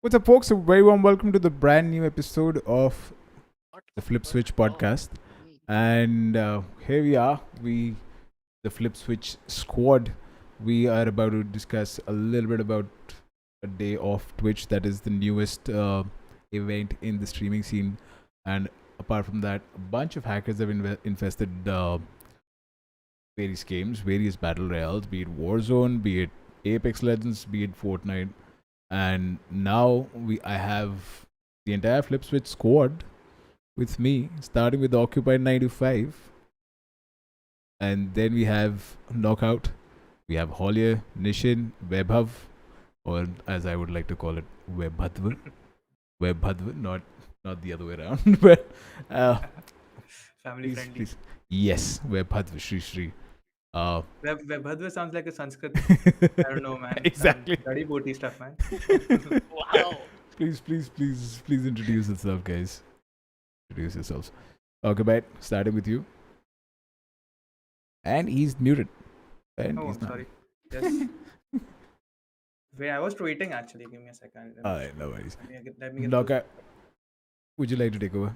What's up, folks? A very warm welcome to the brand new episode of the Flypswitch podcast. And here we are, the Flypswitch squad. We are about to discuss a little bit about a day of Twitch, that is the newest event in the streaming scene. And apart from that, a bunch of hackers have infested various games, various battle royales, be it Warzone, be it Apex Legends, be it Fortnite. And now I have the entire Flypswitch squad with me, starting with Occupied 95. And then we have Knockout, we have Hollier, NISHn, Webhub, or as I would like to call it, Webhadva. Webhadva, not the other way around. But Family friendly. please. Yes, Webhadva, Shri Shri. Webhadva sounds like a Sanskrit. I don't know, man. Exactly. Study boti stuff, man. Wow. Please introduce yourself, guys. Introduce yourselves. Okay, starting with you. And he's muted. And Oh, he's not. sorry. Yes. Wait, I was tweeting actually. Give me a second. Alright, no worries. Let me get Knockout. Would you like to take over?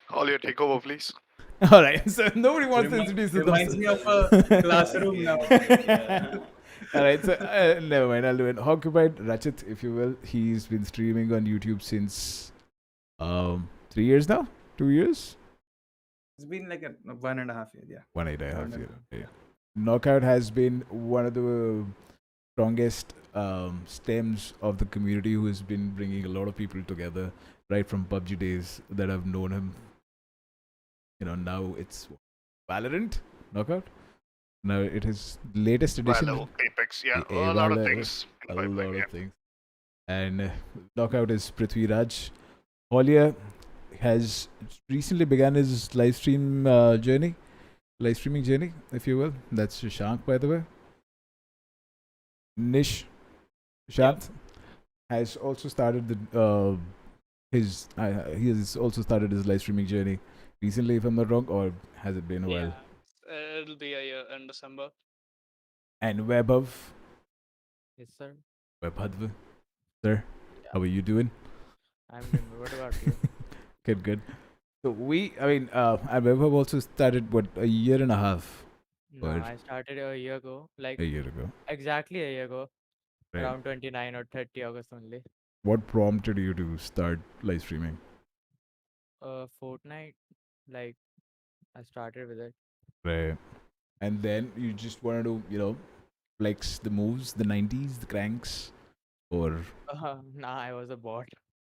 Hollier, take over, please. Alright, so nobody wants to introduce Reminds themselves. me of a classroom now. Alright, so never mind, I'll do it. Occupied Rachit, if you will. He's been streaming on YouTube since 3 years now? 2 years? It's been like a 1.5 years, yeah. 1.5 years. Yeah. Knockout has been one of the strongest stems of the community, who has been bringing a lot of people together right from PUBG days that I've known him. You know, now it's Valorant, Knockout. Now it is latest edition. Valo, Apex, yeah, Yeah, a lot of Valo, things. A Pipeline, lot yeah. of things. And Knockout is Prithviraj. Hollier has recently begun his live streaming journey, if you will. That's Shashank, by the way. Nish Shant has also started he has also started his live streaming journey recently, if I'm not wrong, or has it been a while? It'll be a year in December. And Webhub, Yes, sir. Webhadva, sir, Yeah. how are you doing? I'm doing good. What about you? Good. So and Webhub also started a year and a half, No, Or- I started a year ago, like a year ago. exactly a year ago, Right. around 29 or 30 August only. What prompted you to start live streaming? Fortnite, like I started with it. Right. And then you just wanted to, flex the moves, the 90s, the cranks, or Nah, I was a bot.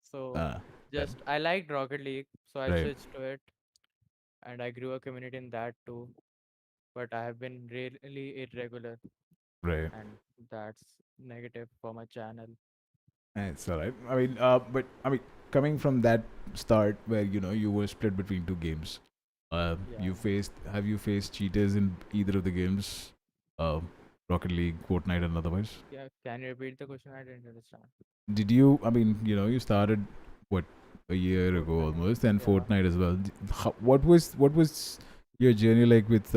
So uh, just I liked Rocket League, so I Right. switched to it, and I grew a community in that too. But I have been really irregular, right. and that's negative for my channel. It's alright. But coming from that start where you were split between two games, Yeah. have you faced cheaters in either of the games, Rocket League, Fortnite, and otherwise? Yeah, can you repeat the question? I didn't understand. Did you? You started what, a year ago Fortnite, almost, and yeah. Fortnite as well. What was your journey like with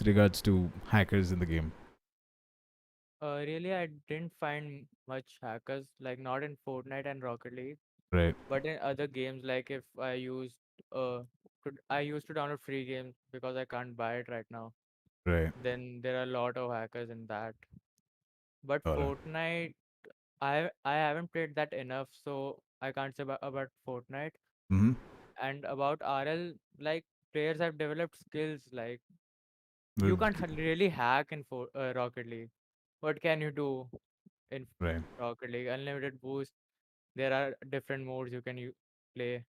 regards to hackers in the game? Really, I didn't find much hackers, like not in Fortnite and Rocket League, Right. but in other games, like if I used I used to download free games because I can't buy it right now. Right. Then there are a lot of hackers in that. But Alright. Fortnite, I haven't played that enough, so I can't say about Fortnite. Mm-hmm. And about RL, like players have developed skills, like you can't really hack in Rocket League. What can you do in Right. Rocket League? Unlimited boost. There are different modes you can play.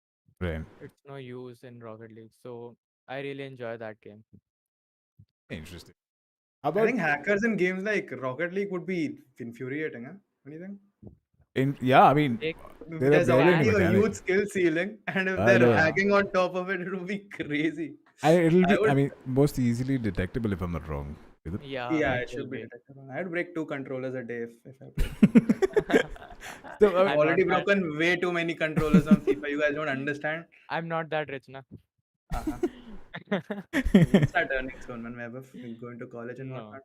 Right. It's no use in Rocket League. So I really enjoy that game. Interesting. How I about think hackers in games like Rocket League would be infuriating, huh? What do you think? They there are There's barely any already a mechanics. huge skill ceiling, and if I they're know. hacking on top of it, it will be crazy. It'll be. I would- Most easily detectable, if I'm not wrong. Is it? Yeah, Yeah, it it should will be be. detectable. I'd break 2 controllers a day if I played. So, I've I'm already not that broken way too many controllers on FIFA. You guys don't understand. I'm not that rich now. Uh-huh. We'll start earning soon when we're going to college and No. whatnot.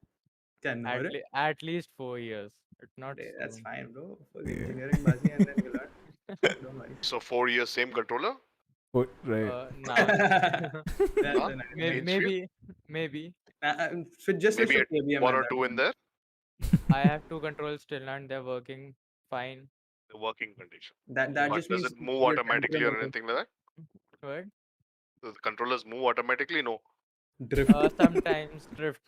Can no, At least 4 years. It's not That's soon. fine, bro. For Yeah. engineering bazi and then you learn. Don't worry. So 4 years, same controller? Oh, right. Nah. That's Huh? a nice maybe, thing. Change view? maybe. Just switch Maybe to at KBM one and or that's two in fine. there? I have two controls still and they're working fine. The working condition. That But just does means it move your automatically or temperament anything like that? What? Do the controllers move automatically? No. drift. Sometimes drift,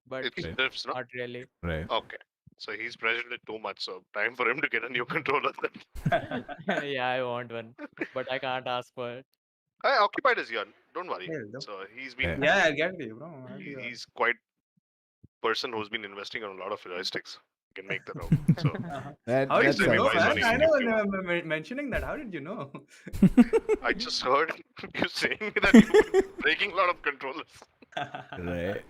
but It Right. drifts, no? not really. Right. Okay. So he's pressured it too much. So time for him to get a new controller then. Yeah, I want one, but I can't ask for it. I occupied his yarn. Don't worry. Hell, though. So he's Yeah. been Yeah, I get you, bro. I'll be he's quite person who's been investing on a lot of joysticks. You can make that out. So uh-huh. That How did Please that's you tell me know, why is man? money I if know you mentioning that. How did you know? I just heard you saying that you've been breaking a lot of controllers. right.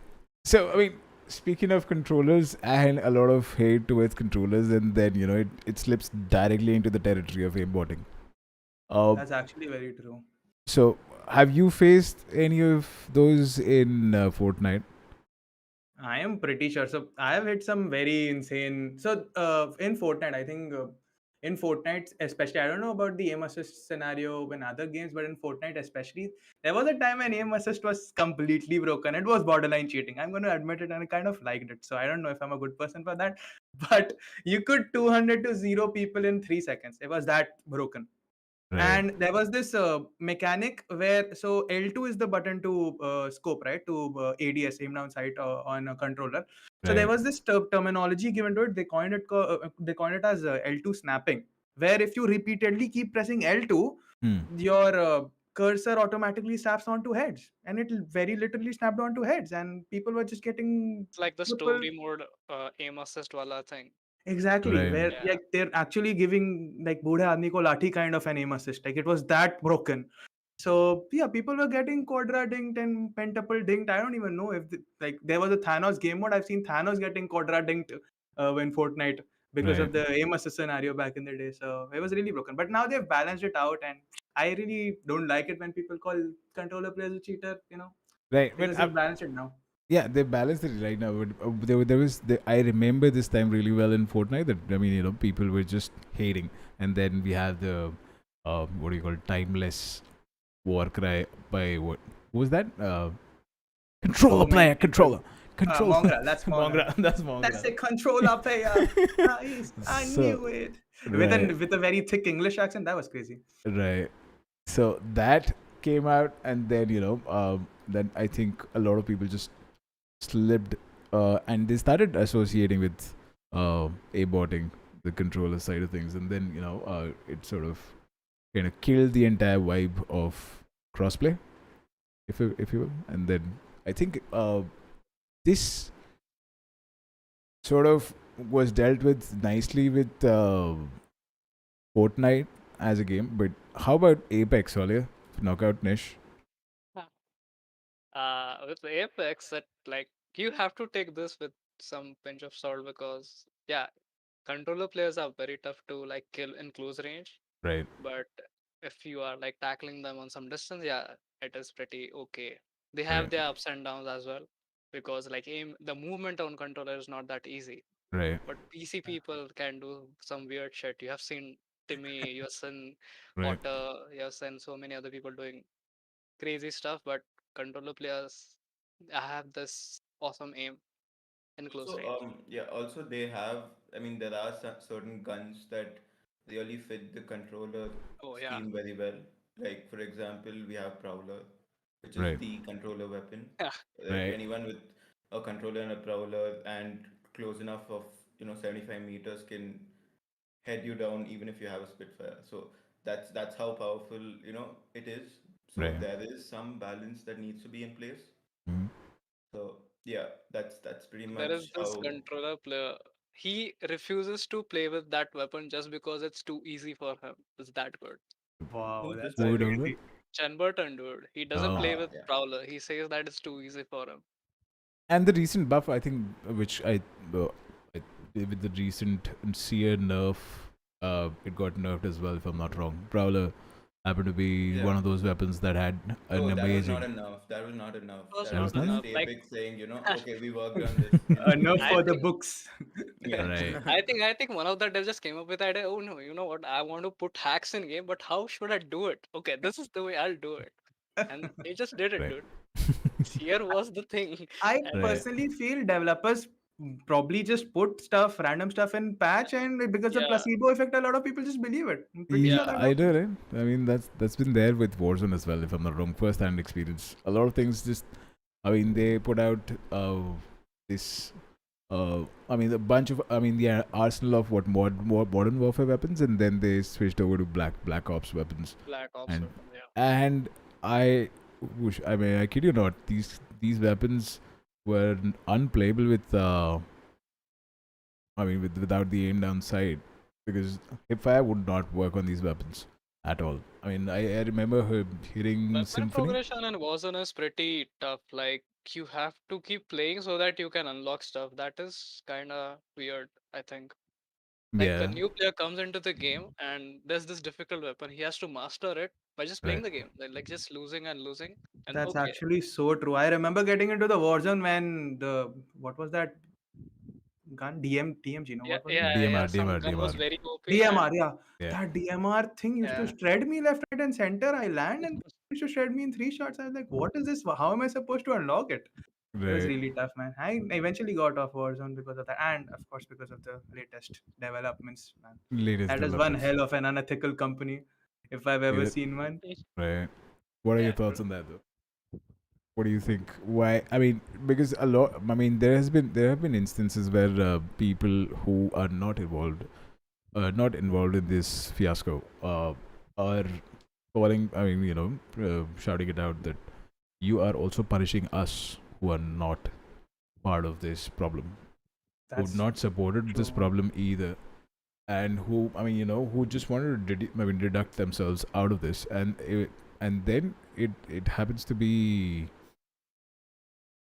So I mean, speaking of controllers and a lot of hate towards controllers, and then it slips directly into the territory of aimbotting. That's actually very true. So have you faced any of those in Fortnite? I am pretty sure. So I have hit some very insane. So in Fortnite, I think in Fortnite especially, I don't know about the aim assist scenario in other games, but in Fortnite especially, there was a time when aim assist was completely broken. It was borderline cheating. I'm going to admit it, and I kind of liked it. So I don't know if I'm a good person for that, but you could 200 to 0 people in 3 seconds. It was that broken. Right. And there was this mechanic where so L2 is the button to scope, right, to ADS, aim down sight, on a controller. So there Right. was this terminology given to it. They coined it as L2 snapping, where if you repeatedly keep pressing L2, Hmm. your cursor automatically snaps onto heads, and it very literally snapped onto heads, and people were just getting It's like the triple. story mode aim assist wala thing. Exactly, Right. where Yeah. like they're actually giving like Budha Aadmi ko lathi kind of an aim assist. Like it was that broken. So yeah, people were getting quadra dinked and pentuple dinked. I don't even know if like there was a Thanos game mode. I've seen Thanos getting quadra dinked in Fortnite because Right. of the aim assist scenario back in the day. So it was really broken. But now they've balanced it out, and I really don't like it when people call controller players a cheater. Right. Because they've balanced it now. Yeah, they balanced it right now. But there was I remember this time really well in Fortnite. That I mean, people were just hating, and then we have the what do you call it, timeless war cry by what was that? Controller So many player, people. controller, controller. Mongra, that's Mongra. Mongra. That's Mongra. That's a controller player. Nice. I So, knew it. right. With a very thick English accent, that was crazy. Right. So that came out, and then then I think a lot of people just slipped, and they started associating with a-botting, the controller side of things, and then it sort of kind of killed the entire vibe of crossplay, if you will. And then I think this sort of was dealt with nicely with Fortnite as a game. But how about Apex, Olia? Knockout Nish? With Apex, that like you have to take this with some pinch of salt because yeah, controller players are very tough to like kill in close range. Right. But if you are like tackling them on some distance, yeah, it is pretty okay. They have Right. their ups and downs as well because like aim the movement on controller is not that easy. Right. But PC people can do some weird shit. You have seen Timmy, you have seen Right. Potter, you have seen so many other people doing crazy stuff, but controller players have this awesome aim in close Also, range. yeah, also they have, I mean, there are certain guns that really fit the controller Oh yeah. scheme very well. Like, for example, we have Prowler, which is Right. the controller weapon. Yeah. Like, Right. anyone with a controller and a Prowler and close enough of, 75 meters can head you down even if you have a Spitfire. So that's how powerful, it is. So Right. there is some balance that needs to be in place. Mhm. So yeah, that's pretty There is much this how. controller player. He refuses to play with that weapon just because it's too easy for him. It's that good. Wow, Who's this that's Who we guy? talking about? crazy. Chen Burton, dude. He doesn't Oh. play with Yeah. Prowler. He says that it's too easy for him. And the recent buff, I think, which uh, with the recent Seer nerf, it got nerfed as well, if I'm not wrong. Prowler happened to be Yeah. one of those weapons that had an No, that was amazing. not enough. That was not enough. Was That That was was not not just enough. it? Like, Apex saying, okay, we worked on this. Enough I for the think books. Yeah. Right. I think one of that devs just came up with the idea. Oh no, you know what? I want to put hacks in game, but how should I do it? Okay, this is the way I'll do it, and they just did it, Right. dude. Here was the thing, I and Right. personally feel developers probably just put random stuff in patch, and because of yeah, placebo effect, a lot of people just believe it. I'm pretty sure Yeah, that I happens. know, right? I mean, that's been there with Warzone as well. If I'm not wrong, first-hand experience. A lot of things just. I mean, they put out this. I mean, a bunch of. I mean, the arsenal of what more modern warfare weapons, and then they switched over to Black Ops weapons. Black Ops. And Weapon, yeah. and I wish. I mean, I kid you not. These weapons were unplayable with. I mean, without the aim down sight, because hipfire would not work on these weapons at all. I mean, I remember hearing Weapon Symphony. progression in Warzone is pretty tough. Like you have to keep playing so that you can unlock stuff. That is kind of weird, I think. Like a Yeah, new player comes into the game and there's this difficult weapon. He has to master it by just playing right. the game. Like just losing and losing. And That's okay, actually so true. I remember getting into the Warzone when what was that gun? DMG, no, yeah, what was it? yeah, yeah. DMR, Some DMR, gun was DMR. very OP DMR, and yeah. Yeah, That DMR thing used to yeah, shred me left, right, and center. I land and it used to shred me in 3 shots. I was like, what is this? How am I supposed to unlock it? It was right. really tough, man. I eventually got off Warzone because of that, and of course because of the latest developments, man. Latest That is one developments. hell of an unethical company, if I've ever Yeah, seen one. right. What are your yeah. thoughts on that, though? What do you think? Why? I mean, because a lot. I mean, there have been instances where people who are not involved in this fiasco, are calling. I mean, shouting it out that you are also punishing us who are not part of this problem, who've That's not supported this true. problem either, and who, I mean, who just wanted to deduct themselves out of this, and then it happens to be,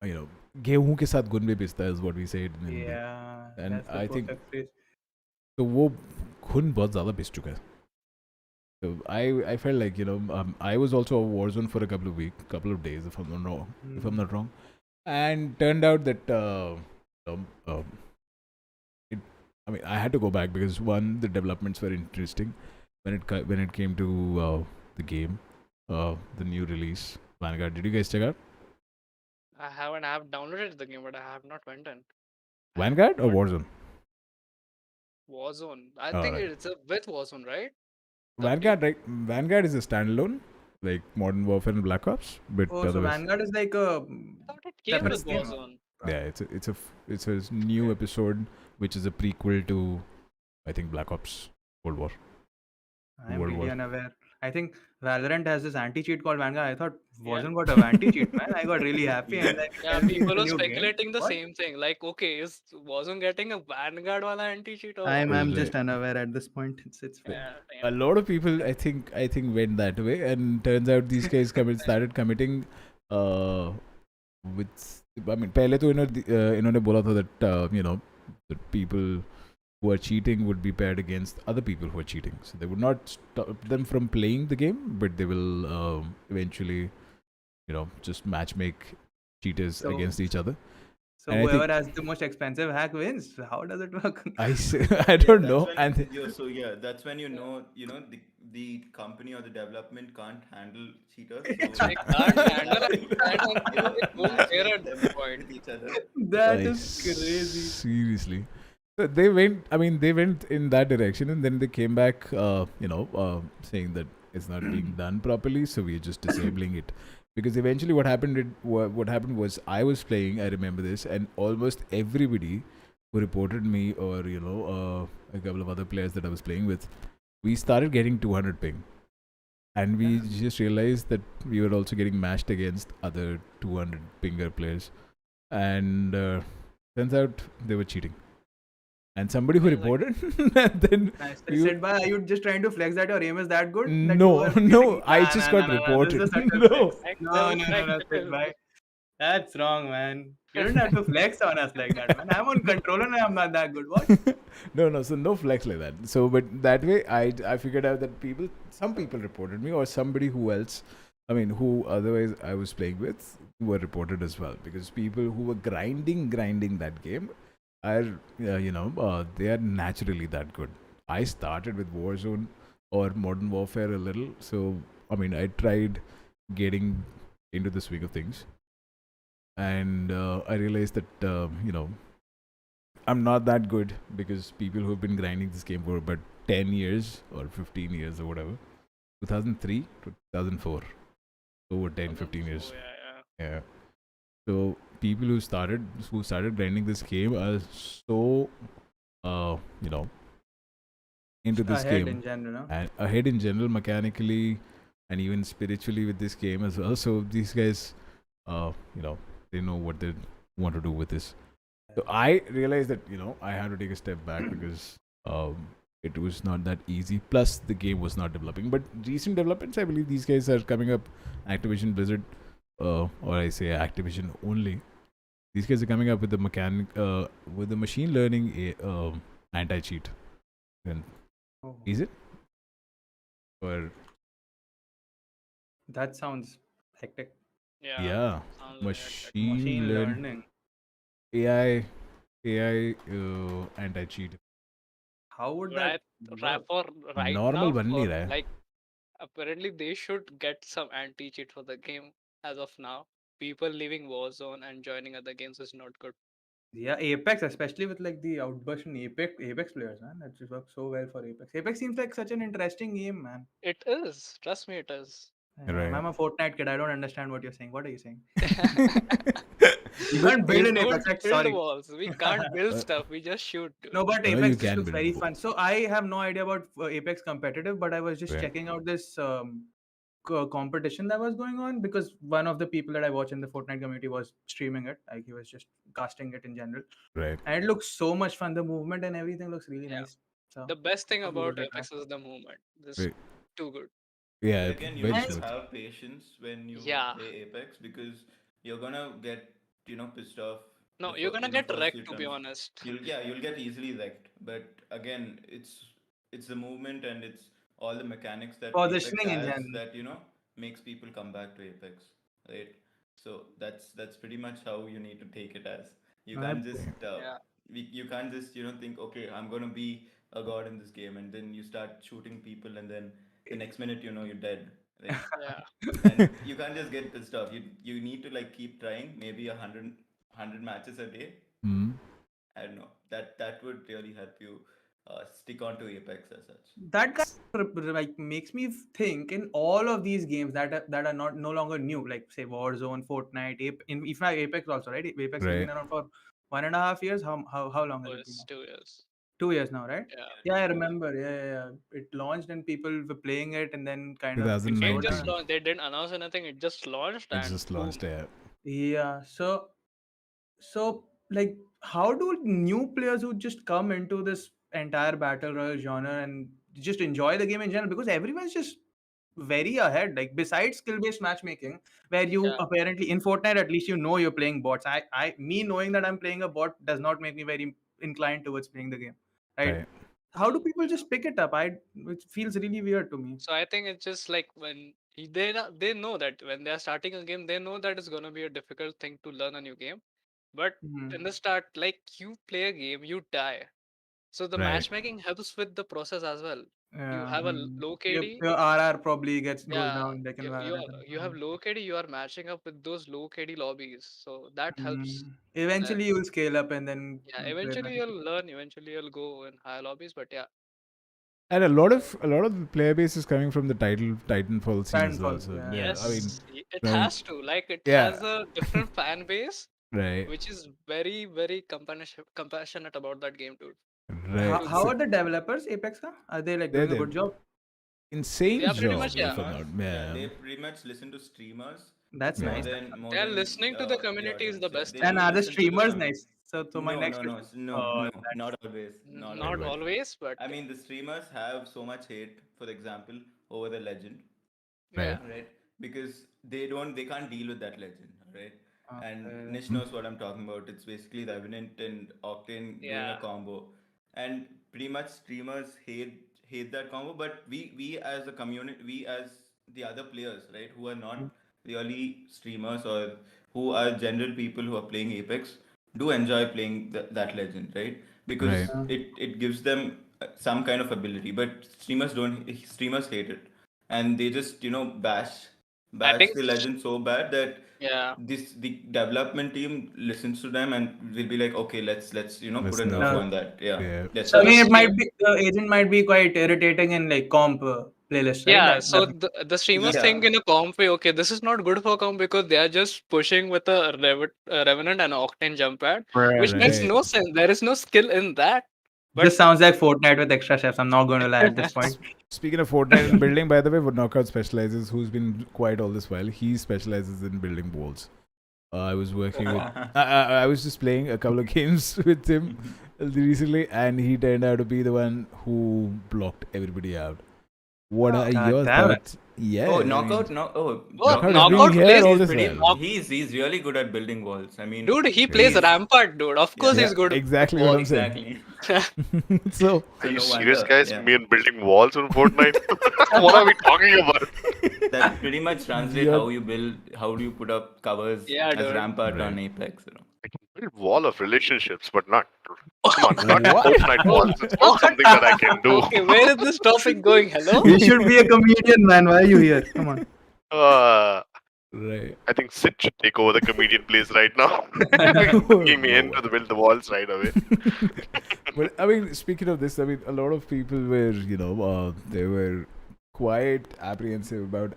गेहूं के साथ गुन में पिसता is what we say in Hindi. Yeah, And that's the I think perfect phrase. तो वो खून बहुत ज़्यादा पिस चुका है. So I felt like I was also a Warzone for a couple of days if I'm not wrong, and turned out that um, um, I mean I had to go back because one, the developments were interesting when it came to the game, the new release Vanguard. Did you guys check out I have downloaded the game, but I have not went in. Vanguard or But Warzone? Warzone. I All think right. it's a with Warzone, right? The Vanguard, right? Vanguard is a standalone, like Modern Warfare and Black Ops, but Oh, so otherwise, Vanguard is like a I thought it came separate with game. Warzone. yeah, it's a new episode which is a prequel to, I think, Black Ops Cold War. I'm World really War. unaware. I think Valorant has this anti-cheat called Vanguard. I thought Yeah. Warzone got a anti-cheat, man. I got really happy, and then you Yeah, tell me it's people a are new game. speculating the What? same thing. Like, okay, is Warzone getting a Vanguard wala anti-cheat or I'm what? just unaware at this point. It's fair. Yeah, A same. lot of people, I think, went that way, and turns out these guys started committing. With, I mean, पहले तो इन्होंने बोला था that that people who are cheating would be paired against other people who are cheating, so they would not stop them from playing the game, but they will eventually, just matchmake cheaters So- against each other. So And I whoever think- has the most expensive hack wins. How does it work? I don't know, and That's when the company or the development can't handle cheaters. They can't handle it, and they don't care at them this point. with each other. That I is crazy. Seriously. So they went in that direction, and then they came back, saying that it's not being done properly, so we're just disabling it. Because eventually, what happened was I was playing. I remember this, and almost everybody who reported me, or a couple of other players that I was playing with, we started getting 200 ping, and we just realized that we were also getting matched against other 200 pinger players, and turns out they were cheating. And somebody who Like- reported, and then Nice. You- Sid, bhai, are you just trying to flex that your aim is that good? That No, you are no, getting- I Nah, just nah, got nah, nah, nah, reported. this is a No. flex. Like, No, this- Sid, bhai. That's wrong, man. You don't have to flex on us like that, man. I'm on controller and I'm not that good. What? No, so no flex like that. So, but that way, I figured out that some people reported me, or somebody who else, I mean, who otherwise I was playing with, were reported as well, because people who were grinding that game are, they are naturally that good. I started with Warzone or Modern Warfare a little, so I mean, I tried getting into the swing of things, and I realized that I'm not that good, because people who've been grinding this game for about 10 years or 15 years or whatever, 2003 to 2004, over 10, 15 years. Yeah, Yeah. So people who started grinding this game are so, uh, you know, into this Ahead game in general, no? and ahead in general, mechanically, and even spiritually with this game as well. So these guys, uh, you know, they know what they want to do with this. So I realized that I had to take a step back, because it was not that easy. Plus, the game was not developing. But recent developments, I believe these guys are coming up. Activision Blizzard, or I say Activision only. These guys are coming up with with the machine learning anti-cheat. And Oh, is it? Or that sounds hectic. yeah. yeah, Sounds very hectic. machine learn learning. AI anti-cheat. How would Right, that right work? for right Normal now, बन नहीं for रहा है. like apparently they should get some anti-cheat for the game as of now. People leaving Warzone and joining other games is not good. Yeah, Apex, especially with like the outburst in Apex players, man. That just works so well for Apex. Apex seems like such an interesting game, man. It is. Trust me, it is. I'm Right. a Fortnite kid. I don't understand what you're saying. What are you saying? You But can't We build in don't Apex. Like, build sorry. walls. We can't build Uh, stuff. We just shoot, dude. No, but no, you Apex just can looks build very more. fun. So I have no idea about Apex competitive, but I was just Right. checking out this competition that was going on, because one of the people that I watch in the Fortnite community was streaming it. Like, he was just casting it in general, Right. and it looks so much fun. The movement and everything looks really Yeah. nice. So The best thing I'll give about it a try. Apex is the movement. This Right. too good. Yeah, But again, you very need And to smooth. have patience when you Yeah. play Apex, because you're gonna get pissed off No, you're gonna get first few wrecked to be times. honest. You'll get easily wrecked. But again, it's the movement and it's all the mechanics that Apex positioning in has general. that makes people come back to Apex, right? So that's pretty much how you need to take it as. You I, can't just Yeah. you can't just think, okay, I'm gonna be a god in this game, and then you start shooting people, and then the next minute you're dead, right? Yeah. And you can't just get pissed off. You need to like keep trying, maybe 100 matches a day. Hmm. I don't know, that would really help you stick on to Apex as such. that kind of like makes me think, in all of these games that are not no longer new, like say Warzone, Fortnite, in fact Apex also, right? Apex has Right. been around for 1.5 years. How long has it been Was now? 2 years. 2 years now, right? Yeah. Yeah, I 2 years. remember. Yeah. It launched and people were playing it, and then kind of it The game slowed just down. 2019. launched. They didn't announce anything. It just launched It's and just boom. launched. Yeah. Yeah. So like, how do new players who just come into this entire battle royale genre and just enjoy the game in general, because everyone's just very ahead, like besides skill-based matchmaking, where you Yeah. apparently in Fortnite at least you're playing bots. Me knowing that I'm playing a bot does not make me very inclined towards playing the game, right? Right. How do people just pick it up? It feels really weird to me. So I think it's just like when they know that when they are starting a game, they know that it's gonna be a difficult thing to learn a new game. But in Mhm. the start, like you play a game, you die. So the Right. matchmaking helps with the process as well. You Yeah, have a low your, KD. your RR probably goes Yeah, down like in Valorant and you have low KD. You are matching up with those low KD lobbies, so that helps. Eventually you'll scale up and then Yeah, play eventually better. you'll learn. Eventually you'll go in higher lobbies. But yeah, And a lot of the player base is coming from the Titanfall scene as well. Titanfall, So yeah. yeah, I mean, yes, it right. has to. Like it Yeah. has a different fan base, Right. which is very very compassionate about that game, dude. Right. Too How good. So are the developers Apex ka? Are they like they're doing a the good job? They insane are pretty Listen to much job, yeah. if I'm not. streamers. Yeah, Yeah. they pretty much listen to streamers That's Yeah. nice. That's more They are than listening to the the community is audience. the Yeah, best they thing. And do are the listen to the streamers community. nice? So my No, next no, no, question. no, Oh, no, that's not always, not Right. Not always. Right. always, but I yeah. mean, the streamers have so much hate, for example, over the legend, Right. Yeah. right? Because they can't deal with that legend, right? and Okay. Nish knows what I'm talking about. It's basically Revenant and Octane doing a Yeah. combo, and pretty much streamers hate that combo. But we as a community, we as the other players, right, who are not really streamers or who are general people who are playing Apex, do enjoy playing that legend, right? Right. Because it gives them some kind of ability. But streamers hate it, and they just I bash think, the legend so bad that yeah. the development team listens to them and will be like, okay, let's put Let's a nerf nerf it. on that. Yeah, Yeah. let's So I the mean, nerf it it. stream, might be the agent might be quite irritating in like comp playlist, right? yeah. That So the streamers Yeah, think in a comp way, okay, this is not good for comp because they are just pushing with a Revenant and an Octane jump pad, which makes Right. no sense. There is no skill in that. But just sounds like Fortnite with extra chefs. I'm not going to lie at this point. Speaking of Fortnite and building, by the way, what Knockout specializes, who's been quiet all this while, he specializes in building walls. I was working with. I was just playing a couple of games with him recently, and he turned out to be the one who blocked everybody out. What are God your damn it. thoughts? Yeah. Oh, I mean, knockout, no, oh, Knockout has Knockout been here plays all he's this pretty. while. He's really good at building walls. I mean, dude, he plays he's Rampart, dude. Of course, yeah, Yeah, he's good with exactly what I'm walls. saying. exactly. So, Are you no serious, wonder, guys? yeah. Me and building walls on Fortnite? What are we talking about? That pretty much translates Yeah. how you build, how do you put up covers Yeah, as dude. rampart on Right. Apex. I can build wall of relationships, but not. Come on, not What? Fortnite walls. It's not something that I can do. Okay, where is this topic going? Hello? You should be a comedian, man. Why are you here? Come on. right. I think Sid should take over the comedian place right now. Bringing me in to build the walls right away. But I mean, speaking of this, I mean, a lot of people were, they were quite apprehensive about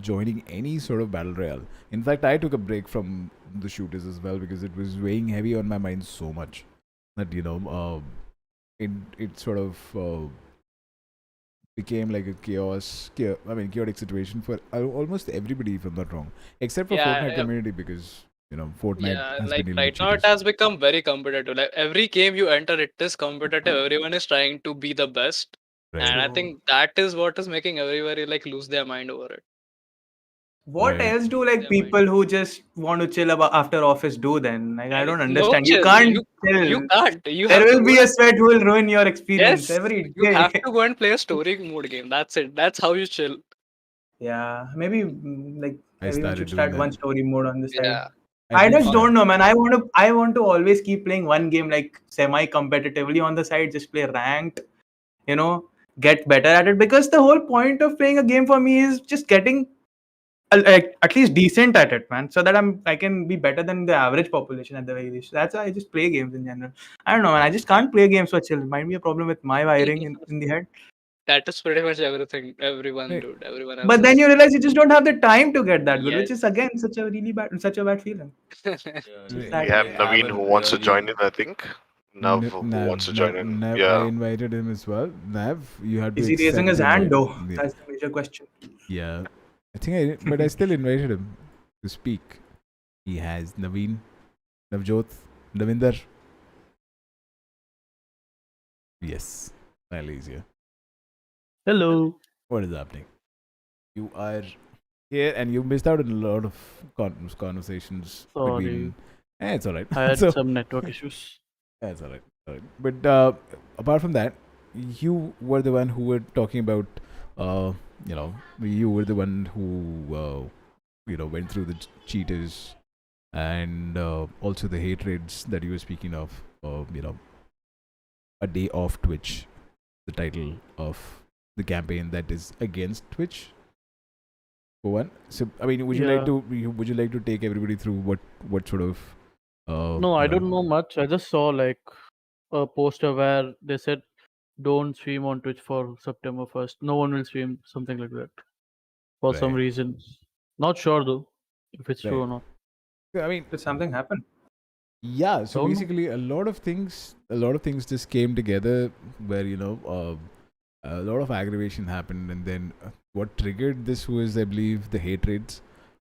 joining any sort of battle royale. In fact, I took a break from the shooters as well because it was weighing heavy on my mind so much that it sort of became like a chaotic situation for almost everybody, if I'm not wrong, except for Yeah, Fortnite community because Fortnite yeah, has like been dealing right with now it cheaters. has become very competitive. Like every game you enter, it is competitive. Everyone is trying to be the best, and I Right. think that is what is making everybody like lose their mind over it. What Right. else do like Their mind. people who just want to chill about after office do then? Like I And don't no understand. You chill. can't You chill. can't. You There have to will go be a and sweat who will ruin your experience yes, every you have day. to go and play a story mode game. That's it. That's how you chill. Yeah, maybe like I everyone started should doing start one that. story mode on the side. Yeah. I I did just start. don't know, man. I want to always keep playing one game like semi-competitively on the side, just play ranked, get better at it. Because the whole point of playing a game for me is just getting like at least decent at it, man. So that I can be better than the average population at the very least. That's why I just play games in general. I don't know, man. I just can't play games for chill. Might be a problem with my wiring in the head. That is pretty much everything. Everyone, Right. dude. Everyone But then else you realize you just don't have the time to get that good, is. which is again such a bad feeling. Yes. Yeah, Just Right. We that. have they have Naveen a who wants to really join in, I think. Nav who wants to join in. Nav, I Yeah. invited him as well. Nav, you had to Is he raising accept his the hand invite. though? Yeah. That's the major question. Yeah. But I still invited him to speak. He has Naveen, Navjot, Navinder. Yes. Finally he's here. Hello. What is happening? You are here and you missed out on a lot of conversations Sorry. between. It's alright. I had So, some network issues. that's alright. But apart from that, you were the one who were talking about, you were the one who, went through the cheaters and also the hate raids that you were speaking of. A day off Twitch, the title of the campaign that is against Twitch. For one, so I mean, would you like to take everybody through what sort of? No, I don't know much. I just saw like a poster where they said don't stream on Twitch for September 1st. No one will stream, something like that. For some Right. reason. Not sure though if it's true Right. or not. I mean, Did something happen? yeah. So Don't know. basically, a lot of things just came together where a lot of aggravation happened, and then what triggered this was, I believe, the hate raids,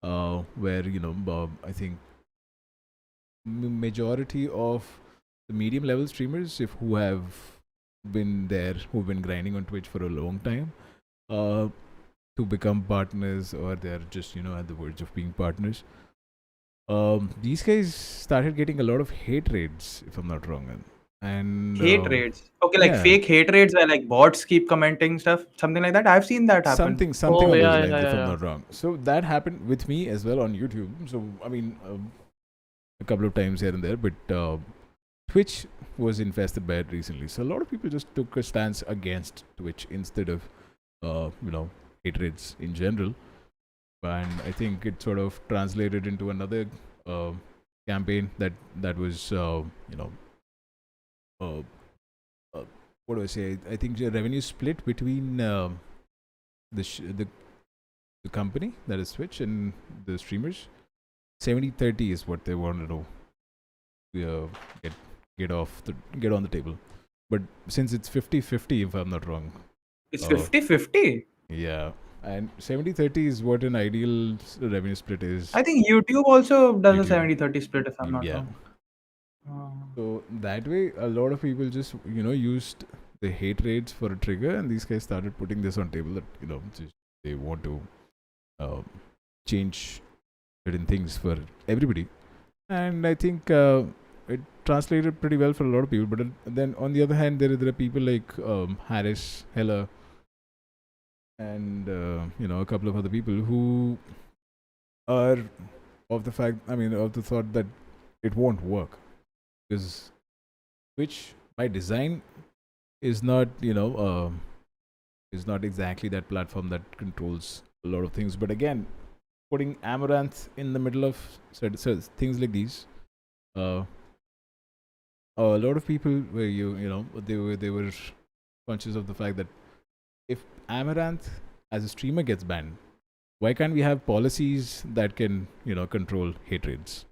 where I think majority of the medium level streamers, who've been grinding on Twitch for a long time, to become partners, or they're just at the verge of being partners, These guys started getting a lot of hate raids, if I'm not wrong, and Hate raids. Okay, like yeah. fake hate raids where like bots keep commenting stuff, something like that. I've seen that happen. something Oh, on those yeah, lines, yeah, if I'm yeah. not wrong. So that happened with me as well on YouTube. So I mean, a couple of times here and there, but Twitch was infested by it recently. So a lot of people just took a stance against Twitch instead of hate raids in general. And I think it sort of translated into another campaign that was uh, what do I say? I think the revenue split between the company, that is Twitch, and the streamers. 70-30 is what they want to know. Get on the table. But since it's 50-50, if I'm not wrong. It's 50-50. Yeah. And 70-30 is what an ideal revenue split is. I think YouTube also does a YouTube. 70-30 split, if I'm not Yeah. wrong. So that way, a lot of people just used the hate raids for a trigger, and these guys started putting this on table that just they want to change certain things for everybody, and I think it translated pretty well for a lot of people. But then on the other hand, there are people like Harris, Heller, and a couple of other people who are of the thought that it won't work, because which by design is not is not exactly that platform that controls a lot of things. But again, putting Amaranth in the middle of things like these, a lot of people were they were conscious of the fact that if Amaranth as a streamer gets banned, why can't we have policies that can control hate raids?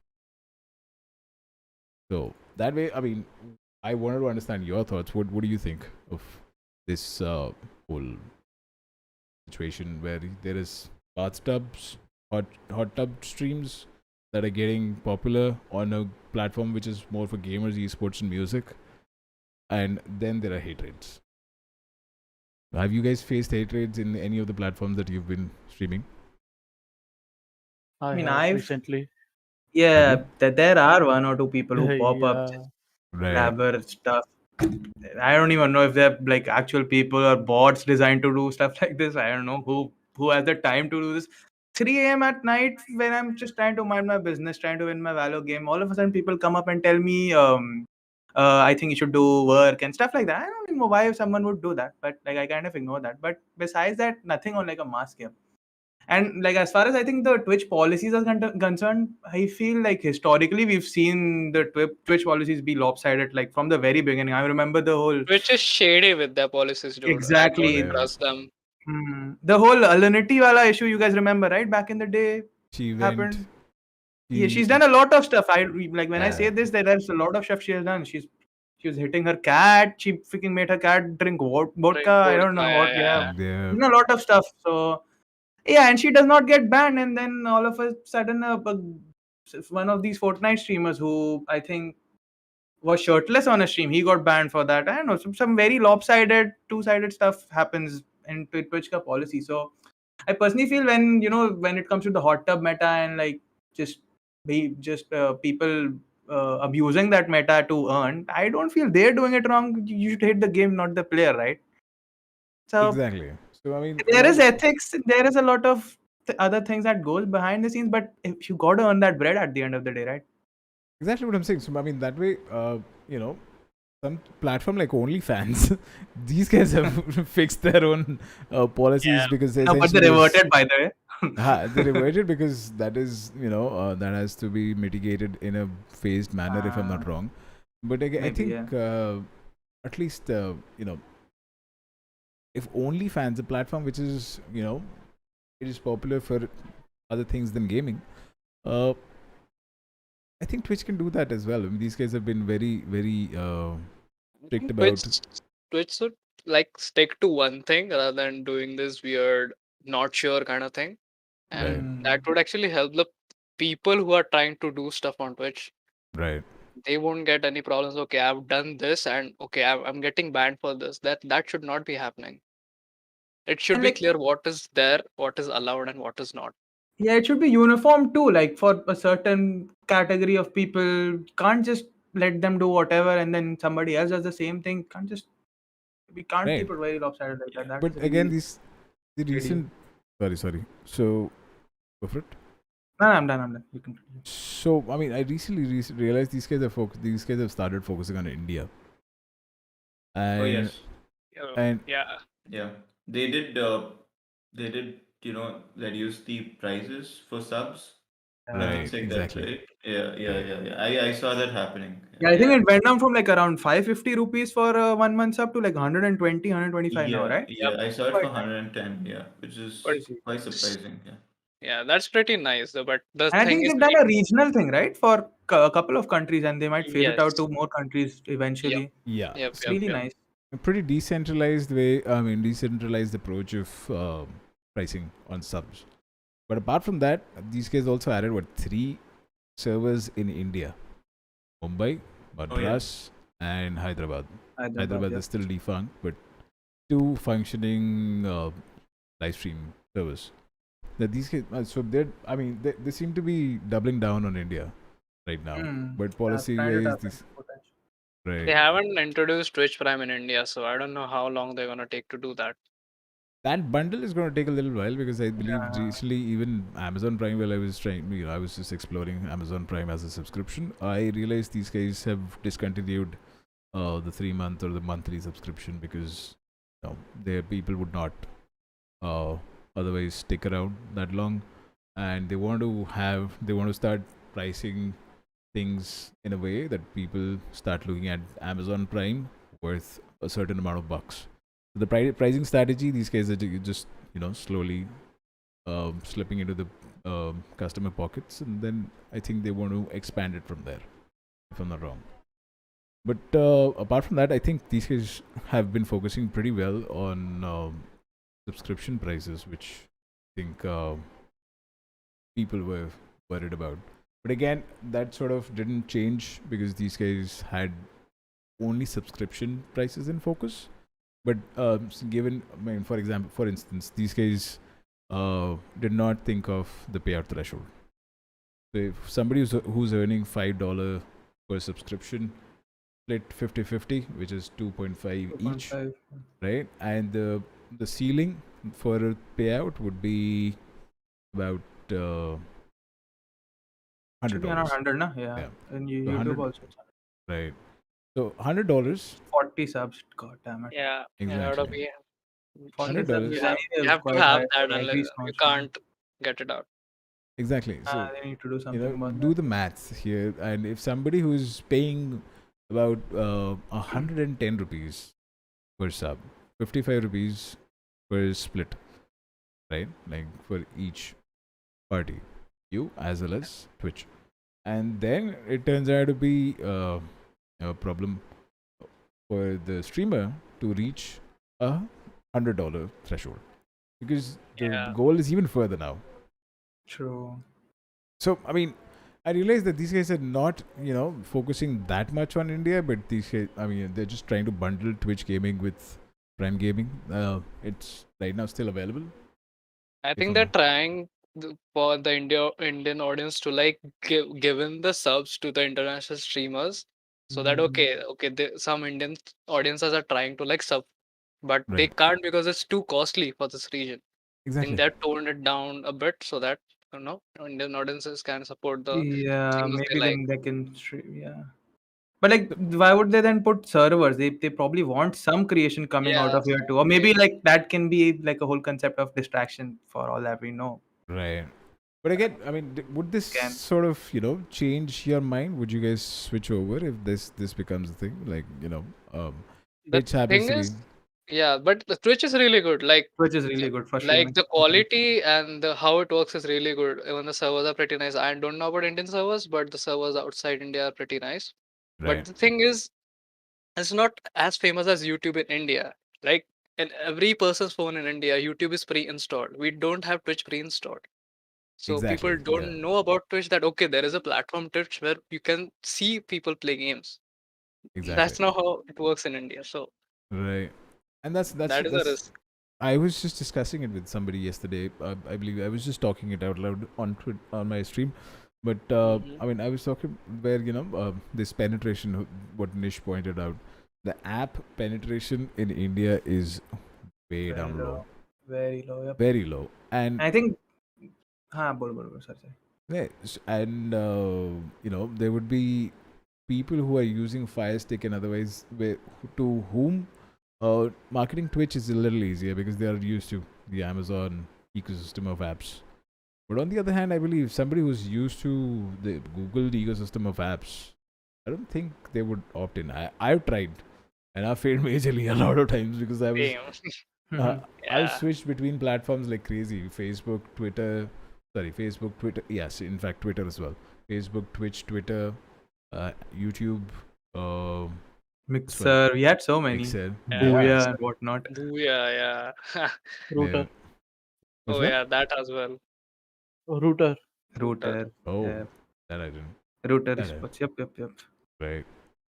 So that way, I mean, I wanted to understand your thoughts. What do you think of this whole situation where there is bathtubs, hot tub streams that are getting popular on a platform which is more for gamers, esports, and music, and then there are hate raids. Have you guys faced hate raids in any of the platforms that you've been streaming? I mean, have I've- recently. Yeah, there are one or two people who pop up, Yeah. just Right. grabber stuff. I don't even know if they're like actual people or bots designed to do stuff like this. I don't know who has the time to do this. 3 a.m. at night when I'm just trying to mind my business, trying to win my Valo game. All of a sudden, people come up and tell me, I think you should do work and stuff like that. I don't know why someone would do that, but like I kind of ignore that. But besides that, nothing on like a mass scale. And like as far as I think the Twitch policies are concerned, I feel like historically we've seen the Twitch policies be lopsided, like from the very beginning. I remember the whole Which is shady with their policies, dude. Exactly. I don't trust them. The whole Alanity wala issue, you guys remember, right? Back in the day, She happened. went. Yeah, she's done a lot of stuff. Like when I say Yeah. this, there's a lot of stuff she has done. She was hitting her cat. She freaking made her cat drink vodka. I don't know vodka, what. yeah. Yeah. A lot of stuff. So yeah, and she does not get banned, and then all of a sudden, one of these Fortnite streamers who I think was shirtless on a stream, he got banned for that. I don't know, some very lopsided, two-sided stuff happens in Twitch ka policy. So I personally feel when it comes to the hot tub meta and like just people abusing that meta to earn, I don't feel they're doing it wrong. You should hate the game, not the player, right? So Exactly. So I mean, there is ethics, there is a lot of other things that goes behind the scenes, but if you got to earn that bread at the end of the day, right? exactly what I'm saying. So I mean, that way, some platform like OnlyFans, these guys have fixed their own policies because No, but they reverted, by the way. They reverted because that is that has to be mitigated in a phased manner, if I'm not wrong. But again, I Maybe, think at least if OnlyFans, a platform which is it is popular for other things than gaming, I think Twitch can do that as well. I mean, these guys have been very, very strict about. Twitch should like stick to one thing rather than doing this weird, not sure kind of thing. And that would actually help the people who are trying to do stuff on Twitch. Right. They won't get any problems. Okay, I've done this, and okay, I'm getting banned for this. That should not be happening. It should And be like- clear what is there, what is allowed, and what is not. Yeah, it should be uniform too. Like for a certain category of people, can't just let them do whatever, and then somebody else does the same thing. We can't Right. keep it very lopsided like that. That But is again, really the shady. recent. Sorry. So, go for it. No, I'm done. You can continue. So, I mean, I recently realized these guys have started focusing on India. And, Oh yes, And Yeah. yeah. They did. They did. Reduce the prices for subs. Right, Things like exactly. that, right? Yeah. I saw that happening. Yeah, I think it went down from like around 550 rupees for a 1 month sub to like 120, 125 now, right? Yeah. I saw it Quite for 110. Yeah, which is But crazy. quite surprising. Yeah. yeah, that's pretty nice though. But the And I thing think is, they've done a regional thing, right? For a couple of countries, and they might phase it out yes. to more countries eventually. Yeah. Yep. It's really nice. A pretty decentralized way, decentralized approach of pricing on subs. But apart from that, these guys also added 3 servers in India: Mumbai, Madras, and Hyderabad. Hyderabad yeah. is still defunct, but 2 functioning live stream servers. That these guys, so they seem to be doubling down on India right now. But policy wise, this right. They haven't introduced Twitch Prime in India, so I don't know how long they're gonna take to do that. That bundle is going to take a little while because I believe Yeah. recently even Amazon Prime, while I was trying, I was just exploring Amazon Prime as a subscription. I realized these guys have discontinued the 3 month or the monthly subscription because their people would not otherwise stick around that long, and they want to start pricing things in a way that people start looking at Amazon Prime worth a certain amount of bucks. The pricing strategy, these guys are just slowly slipping into the customer pockets, and then I think they want to expand it from there, if I'm not wrong. But apart from that, I think these guys have been focusing pretty well on subscription prices, which I think people were worried about. But again, that sort of didn't change because these guys had only subscription prices in focus. But for instance, these guys did not think of the payout threshold. So if somebody who's earning $5 per subscription, split 50-50, which is 2.5 each, 2.5. right? And the ceiling for a payout would be about Should be around $100. 100, na? Yeah. And So YouTube 100 also. Right. So $100. 40 subs. God damn it. Yeah. Exactly. Gotta be. 40 $100. subs is You have anyway to quite have high that, for and every you sponsor. can't get it out. Exactly. So They need to do something about do that. the maths here, and if somebody who's paying about 110 rupees per sub, 55 rupees per split, right? Like for each party, you as well as Twitch, and then it turns out to be a problem for the streamer to reach a $100 threshold because the Yeah. goal is even further now. True. So I mean, I realize that these guys are not focusing that much on India, but these guys, they're just trying to bundle Twitch gaming with Prime gaming. It's right now still available. I think they're trying for the Indian audience to like given the subs to the international streamers, so that some Indian audiences are trying to like sub, but they Right. can't because it's too costly for this region. I Exactly. think they're toned it down a bit so that Indian audiences can support the Yeah, streamers maybe they like. then they can stream. Yeah. But like, why would they then put servers? They probably want some creation coming out Yeah, of here too, or maybe like that can be like a whole concept of distraction for all that we know. Right. But again, would this Can. sort of change your mind? Would you guys switch over if this becomes a thing? Like the Twitch happens thing to is, be yeah, but the Twitch is really good. Like Which is really good for like streaming. the quality and how it works is really good. Even the servers are pretty nice. I don't know about Indian servers, but the servers outside India are pretty nice. But right. the thing is, it's not as famous as YouTube in India. Like in every person's phone in India, YouTube is pre-installed. We don't have Twitch pre-installed. So Exactly. people don't know about Twitch that okay, there is a platform Twitch where you can see people play games. Exactly. That's not how it works in India. So Right. And that's that is a risk. I was just discussing it with somebody yesterday. I believe I was just talking it out loud on on my stream. But Mhm. I mean, I was talking where this penetration, what Nish pointed out, the app penetration in India is way Very down low, low. Very low. Yep. very low, and I think. Sorry. yes, and there would be people who are using Fire Stick and otherwise to whom marketing Twitch is a little easier because they are used to the Amazon ecosystem of apps. But on the other hand, I believe somebody who's used to the Google ecosystem of apps, I don't think they would opt in. I've tried and I failed majorly a lot of times because Same. I've Yeah. switched between platforms like crazy. Facebook, Twitter. Yes, in fact, Twitter as well. Facebook, Twitch, Twitter, YouTube, uh, Mixer. We had so many. Mixer. Yeah. Booyah and whatnot. Booyah, yeah. Router. Which Oh one? yeah, that as well. Router. Router. Oh, Yeah. that I didn't. Router That is I- what's yep. Right.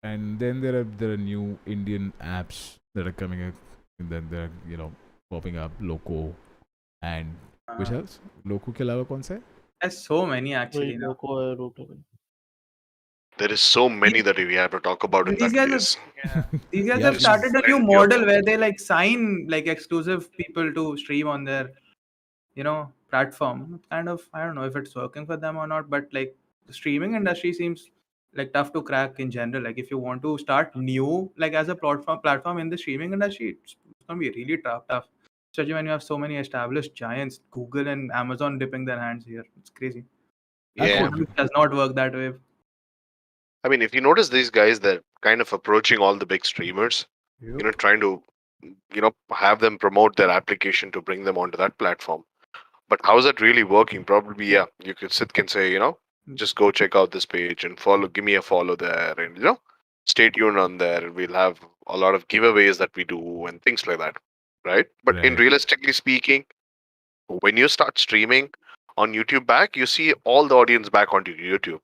And then there are new Indian apps that are coming up, and then they're popping up. Loco and which else? Loco के अलावा कौन सा है? There's so many actually वही now. Loco है router. There is so many that we have to talk about in These that guys case. Yeah. These guys Yeah, have started a new plenty of model them. where they like sign like exclusive people to stream on their, platform. Kind of, I don't know if it's working for them or not, but like the streaming industry seems like tough to crack in general. Like if you want to start new, like as a platform in the streaming industry, it's gonna be really tough. Especially when you have so many established giants, Google and Amazon dipping their hands here. It's crazy. Yeah. It does not work that way. I mean, if you notice these guys, they're kind of approaching all the big streamers, trying to, have them promote their application to bring them onto that platform. But how's that really working? Probably, yeah, you can say, just go check out this page and give me a follow there, and stay tuned on there. We'll have a lot of giveaways that we do and things like that, right? But in Right. realistically speaking, when you start streaming on YouTube back, you see all the audience back onto YouTube,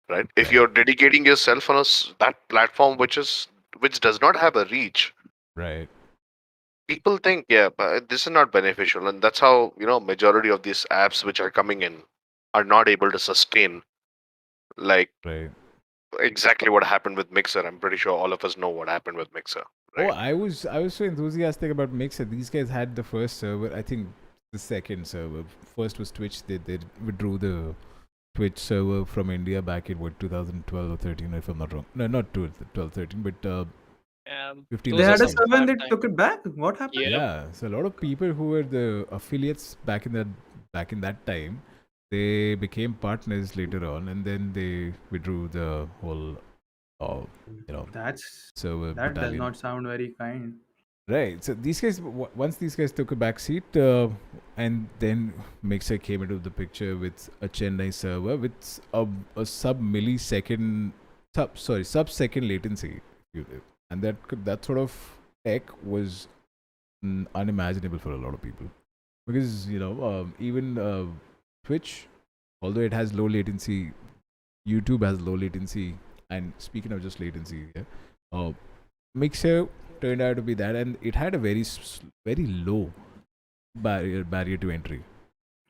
right? If Right. you're dedicating yourself on that platform which does not have a reach, Right. people think, yeah, but this is not beneficial, and that's how majority of these apps which are coming in are not able to sustain, like Right. exactly what happened with Mixer. I'm pretty sure all of us know what happened with Mixer, Oh, right? I was so enthusiastic about Mixer. These guys had the first server. I think the second server. First was Twitch. They withdrew the Twitch server from India back in 2012 or 13, if I'm not wrong. No, not 12, 13, but Yeah. 15. They Those or are had a some 16. server and they bad took it back. What happened? Yep. Yeah, so a lot of people who were the affiliates back in that time, they became partners later on, and then they withdrew the whole, That server does battalion. not sound very kind. Right. So these guys, once these guys took a back seat, and then Mixer came into the picture with a Chennai server with a sub-second latency, and that sort of tech was unimaginable for a lot of people because even Twitch, although it has low latency, YouTube has low latency, and speaking of just latency, yeah, Mixer turned out to be that, and it had a very low barrier to entry.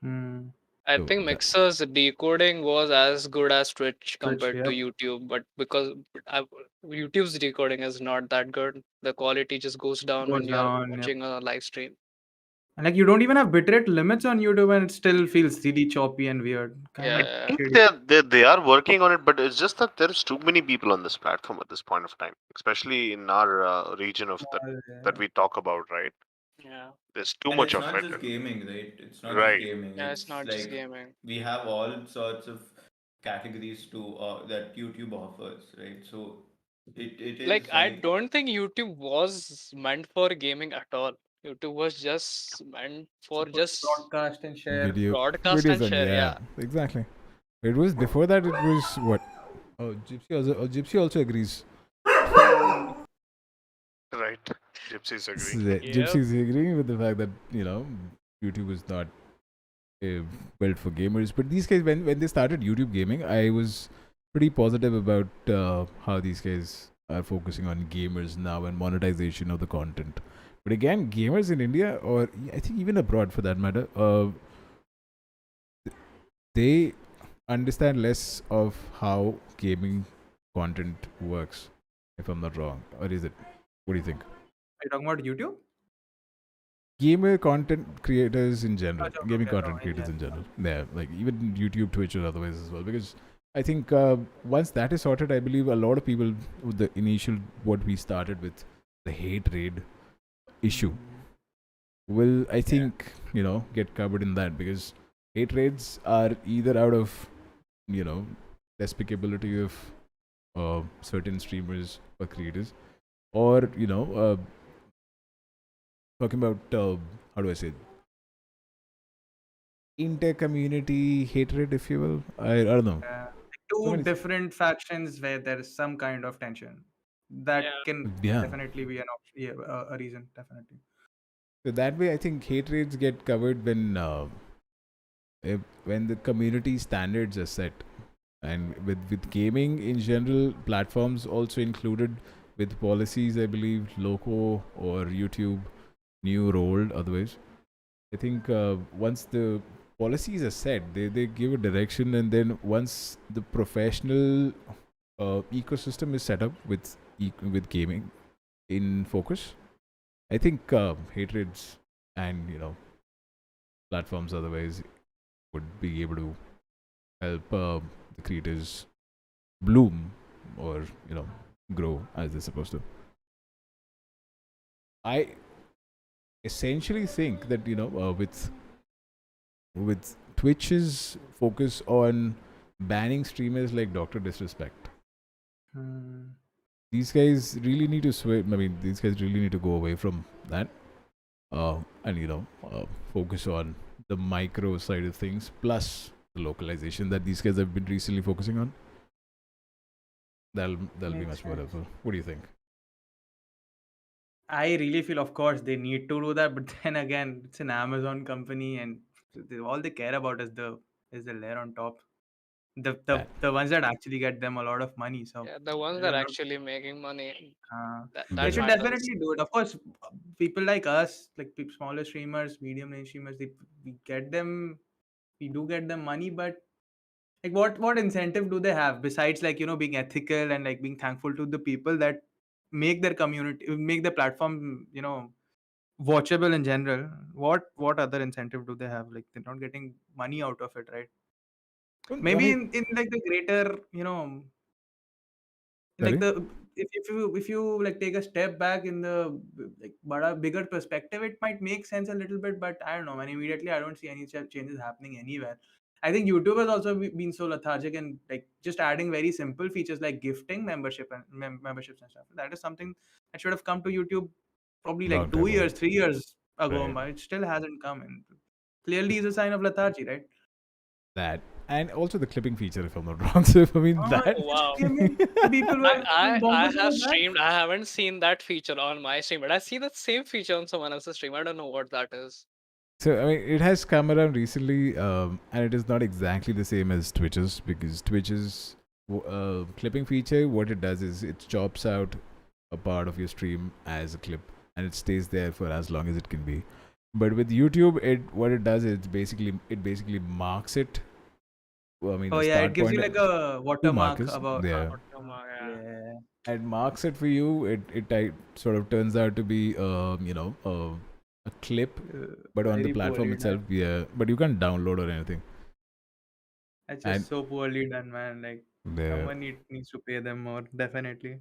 I So think that- Mixer's decoding was as good as Twitch compared to yep. YouTube, but because YouTube's decoding is not that good, the quality just goes down when Goes you're down, yep. watching a live stream. And like you don't even have bitrate limits on YouTube, and it still feels really choppy and weird. Kind I of Yeah. think shady. they are working on it, but it's just that there's too many people on this platform at this point of time, especially in our region of that we talk about, right? Yeah. There's too And much it's of not it. just gaming, right? It's not Right. just gaming. Yeah, it's not just like gaming. we have all sorts of categories that YouTube offers, right? So it is Like, I don't think YouTube was meant for gaming at all. YouTube was just meant for just broadcast and share. broadcast videos and on, share. Yeah. exactly. It was before that. It was what? Oh, Gypsy also agrees. Right. Gypsies agree. Yep. Gypsy's agreeing with the fact that YouTube is not built for gamers. But these guys, when they started YouTube gaming, I was pretty positive about how these guys are focusing on gamers now and monetization of the content. But again, gamers in India, or I think even abroad for that matter, they understand less of how gaming content works, if I'm not wrong. Or is it? What do you think? Are you talking about YouTube? Gamer content creators in general, Okay, gaming okay, content no, creators yeah. in general. Yeah, like even YouTube, Twitch, or otherwise as well. Because I think once that is sorted, I believe a lot of people with the initial what we started with, the hate raid issue, will I think get covered in that, because hate raids are either out of despicability of certain streamers or creators, or talking about how do I say it? Inter-community hatred, if you will. I don't know. So Two many different factions where there is some kind of tension. That Yeah. can Yeah. definitely be an option, yeah, a reason, definitely. So that way, I think hate raids get covered when the community standards are set, and with gaming in general, platforms also included with policies. I believe Loco or YouTube new rolled. Otherwise, I think once the policies are set, they give a direction, and then once the professional ecosystem is set up with gaming in focus, I think hatreds and platforms otherwise would be able to help the creators bloom or grow as they're supposed to. I essentially think that with Twitch's focus on banning streamers like Dr. Disrespect, these guys really need to swim. I mean, these guys really need to go away from that, and focus on the micro side of things, plus the localization that these guys have been recently focusing on. That'll be Makes much more sense. helpful. What do you think? I really feel, of course, they need to do that, but then again, it's an Amazon company, and all they care about is the layer on top. That The ones that actually get them a lot of money. So Yeah, the ones that they're are not. actually making money, that They that should yeah, matters. definitely do it. Of course, people like us, like smaller streamers, medium range streamers, we get them. We do get them money, but like what incentive do they have besides like being ethical and like being thankful to the people that make their community, make the platform watchable in general? What other incentive do they have? Like they're not getting money out of it, right? well, I Maybe mean, in like the greater like sorry. the if you like take a step back in the like bigger perspective, it might make sense a little bit, but I don't know, and immediately I don't see any changes happening anywhere. I think YouTube has also been so lethargic, and like just adding very simple features like gifting membership and memberships and stuff. That is something that should have come to YouTube probably like Long two time ago, years 3 years ago, right? but it still hasn't come, and clearly is a sign of lethargy, right? That, and also the clipping feature, if I'm not wrong. So I mean that. Oh, wow. The people were I bonkers have about that. streamed. I haven't seen that feature on my stream, but I see the same feature on someone else's stream. I don't know what that is. So I mean, it has come around recently, and it is not exactly the same as Twitch's, because Twitch's clipping feature, what it does is it chops out a part of your stream as a clip, and it stays there for as long as it can be. But with YouTube, what it does is it basically marks it. Well, I mean, Oh the yeah, it start gives you point, like a two watermark markers about there. Yeah. yeah. It marks it for you. It sort of turns out to be a clip, but on the Very platform poorly itself, done. yeah. But you can't download or anything. That's And just so poorly done, man. Like the someone needs to pay them more, definitely.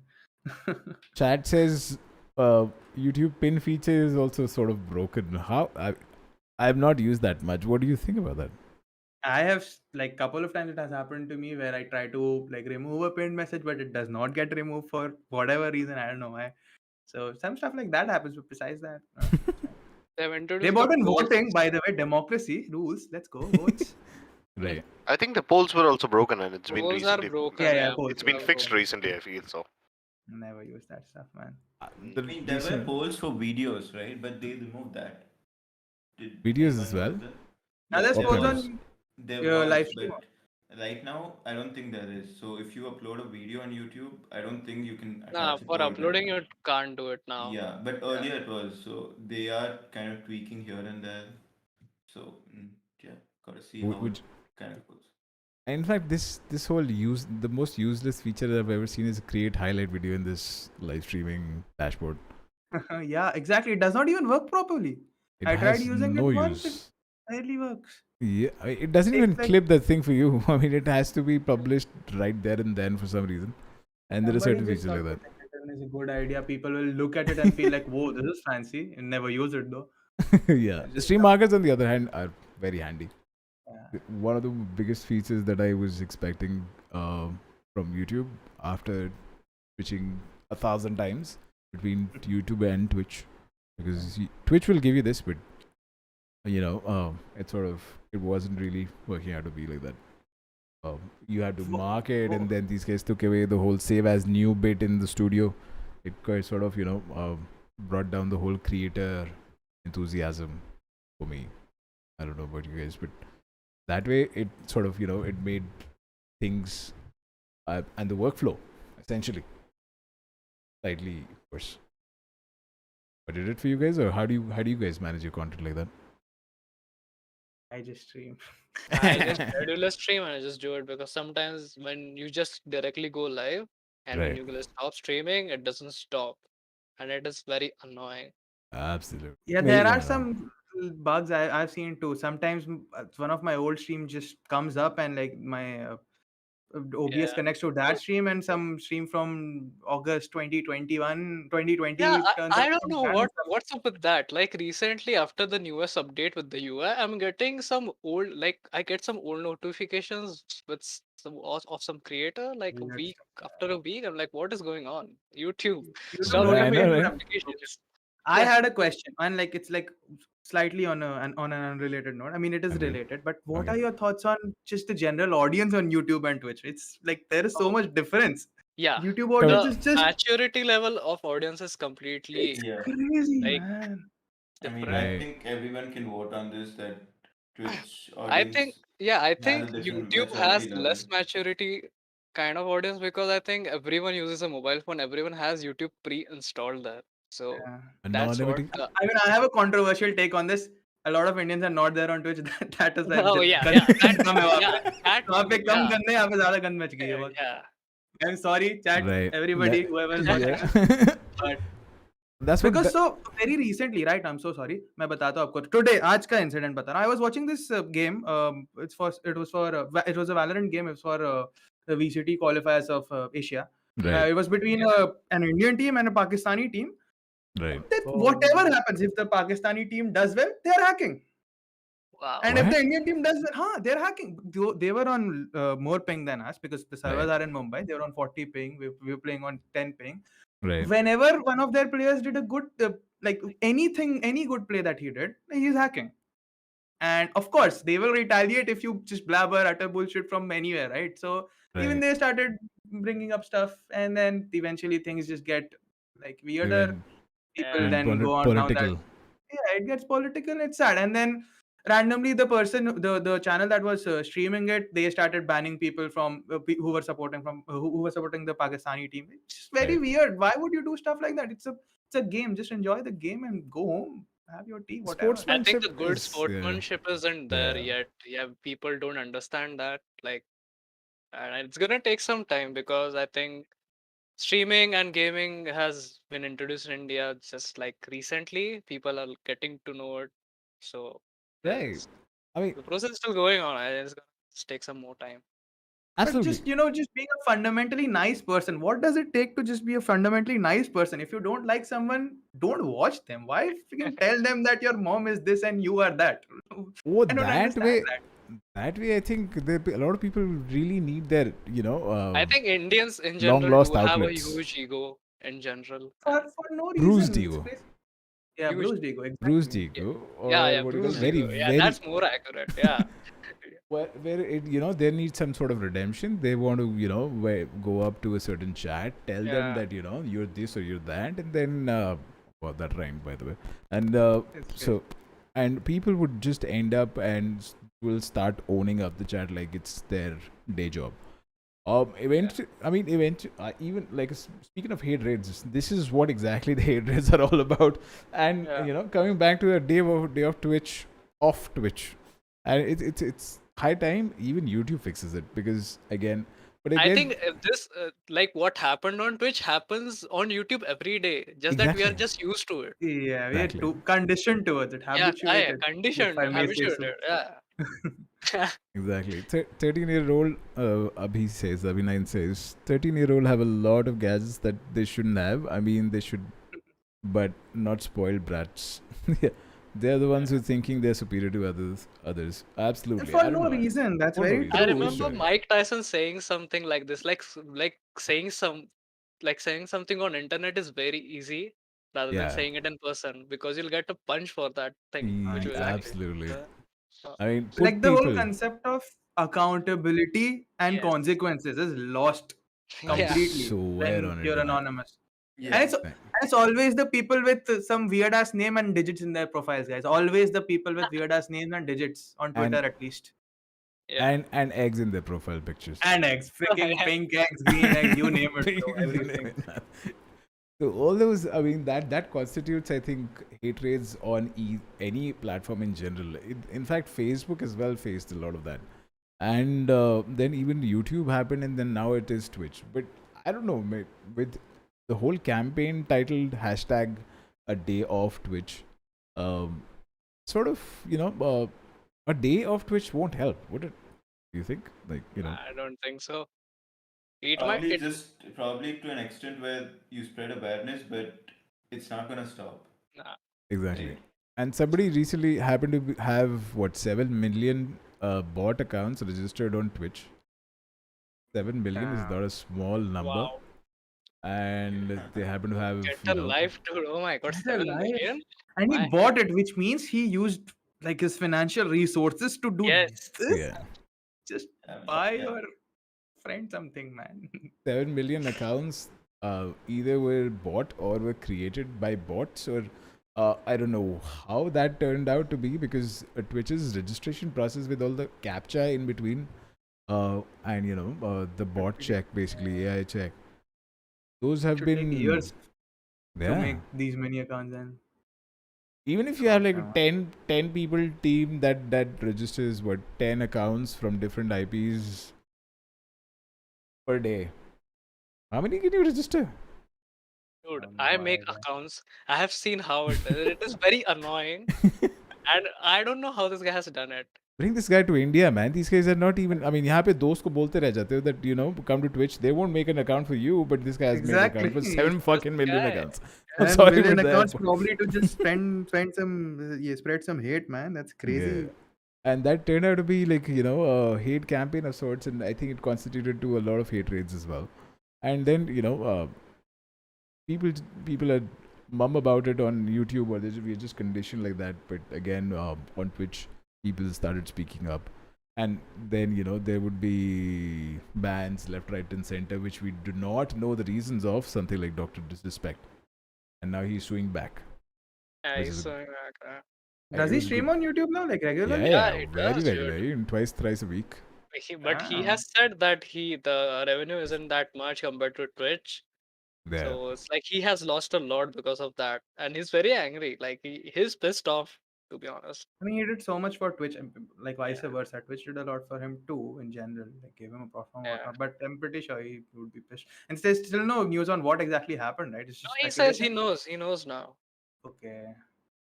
chat says YouTube pin feature is also sort of broken. I have not used that much. What do you think about that? I have like couple of times it has happened to me where I try to like remove a pinned message, but it does not get removed for whatever reason. I don't know why. So some stuff like that happens. But besides that, it's fine. They've They introduced the brought in polls. voting, by the way, democracy rules. Let's go votes. Right. I think the polls were also broken, and it's been Polls are recently. broken. Yeah, Yeah, polls It's were been polls are fixed broken. recently. I feel so. Never use that stuff, man. The I mean, there were recent polls for videos, right? But they removed that. Did videos as anyone well. notice that? Now Yeah, there's What there polls kind of? was. on There was, live stream. but Right now, I don't think there is. So if you upload a video on YouTube, I don't think you can Nah, attach a for poll button. uploading you can't do it now. Yeah, but earlier it was. So they are kind of tweaking here and there. So yeah, gotta see how it Which, kind of goes. in fact, this whole the most useless feature that I've ever seen is create highlight video in this live streaming dashboard. Yeah, exactly. It does not even work properly. It I tried has using no it once. It use. barely works. Yeah, it doesn't Takes even like clip the thing for you. I mean, it has to be published right there and then for some reason. And there are somebody certain just features thought like that is a good idea. People will look at it and feel like, "Whoa, this is fancy," and never use it though. that. Yeah. It's just Stream markers, on the other hand, are very handy. yeah. One of the biggest features that I was expecting from YouTube after switching 1,000 times between YouTube and Twitch, because Twitch will give you this, but it wasn't really working out to be like that. You had to mark it, and then these guys took away the whole save as new bit in the studio. It sort of brought down the whole creator enthusiasm for me. I don't know about you guys, but that way it sort of it made things and the workflow essentially slightly worse. But did it for you guys, or how do you guys manage your content like that? I just stream. I just schedule a stream and I just do it because sometimes when you just directly go live and when Right. you go stop streaming, it doesn't stop, and it is very annoying. Absolutely. Yeah, Very there are annoying. some bugs I've seen too. Sometimes one of my old stream just comes up and like my OBS Yeah. connects to that stream, and some stream from August 2021, 2020 Yeah, turns I up don't from know that and stuff. what's up with that. Like recently, after the newest update with the UI, I'm getting some old I get some old notifications with some of some creator like a Weird week stuff. after a week. I'm like, what is going on? YouTube, YouTube stop giving me I know, new right? notifications. I Yeah, had a question, and like it's like slightly on an unrelated note. I mean, it is Okay. related, but what Okay. are your thoughts on just the general audience on YouTube and Twitch? It's like there is so Oh, much difference. yeah. YouTube audience The is just maturity level of audience is completely it's Yeah, crazy, like man. I mean, different. I I think everyone can vote on this that Twitch I think, audience yeah, I has think a different YouTube has maturity level. less maturity kind of audience because I think everyone uses a mobile phone. Everyone has YouTube pre-installed there. So Yeah. that's what. anonymity. I mean, I have a controversial take on this. A lot of Indians are not there on Twitch. That is like Oh yeah, गंद yeah, that कम है वहाँ yeah, पे. that वहाँ पे too, कम yeah, गंद है, यहाँ पे ज़्यादा गंद मच गई है बहुत. yeah. I'm sorry, chat, Right. everybody, whoever is watching us. Yeah. But That's what. because so very recently, right? I'm so sorry. मैं बताता हूँ आपको. Today, आज का incident बता रहा हूँ. I was watching this game. It was a Valorant game. It was for the VCT qualifiers of Asia. Right. It was between an Indian team and a Pakistani team. Right. That whatever happens, if the Pakistani team does well, they're hacking. Wow. And if What? the Indian team does well, they're hacking. They were on more ping than us because the servers Right. are in Mumbai. They were on 40 ping. We were playing on 10 ping. Right. Whenever one of their players did a good, like any good play that he did, he's hacking. And of course, they will retaliate if you just blabber utter bullshit from anywhere, right? So even Right. they started bringing up stuff, and then eventually things just get like weirder. Even People Yeah. then go on now that political. yeah, it gets political. It's sad, and then randomly the channel that was streaming it, they started banning people from who were supporting who were supporting the Pakistani team. It's just very Right. weird. Why would you do stuff like that? It's a game. Just enjoy the game and go home. Have your tea, whatever. I think Sportsmanship the good is sportsmanship isn't there yeah. yet. Yeah, people don't understand that. Like, and it's gonna take some time because I think streaming and gaming has been introduced in India just like recently. People are getting to know it. So Right. it's, I mean, the process is still going on. It's gonna take some more time. But absolutely. just just being a fundamentally nice person. What does it take to just be a fundamentally nice person? If you don't like someone, don't watch them. Why freaking tell them that your mom is this and you are that? Oh, I don't that understand way. that. That way, I think a lot of people really need their, I think Indians in long general lost do have a outlets. huge ego in general. For no reason. Bruised It's ego. yeah, Huge- bruised ego. Exactly. Bruised ego, or Yeah, what do you call bruised very, ego. Yeah, very, that's more accurate. Yeah. where it, they need some sort of redemption. They want to, go up to a certain chat, tell them Yeah. that you're this or you're that, and then well, that rhymed, by the way. And It's so, and people would just end up and will start owning up the chat like it's their day job. Eventually, I mean, eventually, even like speaking of hate raids, this is what exactly the hate raids are all about. And Yeah. coming back to the day of Twitch, off Twitch, and it's high time even YouTube fixes it because again, but I again, think this like what happened on Twitch happens on YouTube every day. Just that we are exactly, just used to it. Yeah, we are exactly, too conditioned towards it, Yeah, habituated, if conditioned, I may say habituated. so. Yeah. exactly. 13-year-old Abhi says 13-year-old have a lot of gadgets that they shouldn't have. I mean, they should, but not spoiled brats. Yeah. They're the ones who thinking they're superior to others. And Absolutely. for I don't no know. reason, that's For no very reason. I true. Just remember doing it. Mike Tyson saying something like this, like saying something on internet is very easy rather than Yeah. saying it in person because you'll get a punch for that thing which you will say. Exactly. Absolutely. Uh, I mean, Like put the whole people. concept of accountability and yes. consequences is lost I Yeah. completely swear when on you're internet. anonymous. And Yeah. it's always the people with some weird ass name and digits in their profiles, guys. Always the people with weird ass names and digits on Twitter, And at least. Yeah. and eggs in their profile pictures. And eggs, freaking pink eggs, green eggs, you name it, bro. Everything. So all those, I mean, that constitutes, I think, hate raids on any platform in general. In fact, Facebook as well faced a lot of that, and then even YouTube happened, and then now it is Twitch. But I don't know, with the whole campaign titled hashtag a day off Twitch, um, sort of, a day off Twitch won't help, would it? Do you think? Like, I don't think so. It might. Probably It. just probably to an extent where you spread a badness, but it's not gonna stop, Nah. exactly. right? And somebody recently happened to have what 7 million bot accounts registered on Twitch. 7 million is not a small number, Wow. and they happen to have Get a life, dude. Oh my god, Get a 7 million. And he My. bought it, which means he used like his financial resources to do Yes. this. yeah, Just I mean, buy yeah. your friend something, man. 7 million accounts either were bought or were created by bots, or I don't know how that turned out to be because Twitch's registration process with all the captcha in between, and the bot check, basically AI check. Those have Should been take years to yeah. make these many accounts. And Even if you have like a Goddamn. 10 people team that registers 10 accounts from different IPs per day, how many can you register? Dude, Oh I no make idea. accounts. I have seen how it does. It is very annoying, and I don't know how this guy has done it. Bring this guy to India, man. These guys are not even. I mean, यहाँ पे दोस्त को बोलते रह जाते हो that come to Twitch. They won't make an account for you, but this guy has made an account for Exactly. 7 fucking million guy. accounts. I'm And sorry, million but accounts that probably to just spend some spread some hate, man. That's crazy. Yeah. And that turned out to be like a hate campaign of sorts, and I think it constituted to a lot of hate raids as well. And then people are mum about it on YouTube, or we're just conditioned like that. But again, on Twitch, people started speaking up, and then there would be bans left, right, and center, which we do not know the reasons of. Something like Doctor Disrespect, and now he's suing back. Yeah, Which he's is a- showing back. Does it he was stream good. on YouTube now, like Yeah, regularly? Yeah, yeah, it very does, dude. regularly, and twice, thrice a week. But he Damn. has said that the revenue isn't that much compared to Twitch. Yeah. So it's like he has lost a lot because of that, and he's very angry. Like he's pissed off, to be honest. I mean, he did so much for Twitch, and like vice versa. Twitch did a lot for him too, in general. Like gave him a platform, Yeah. whatnot. But I'm pretty sure he would be pissed. And there's still no news on what exactly happened, right? It's No, just he says he speculation. knows. He knows now. Okay,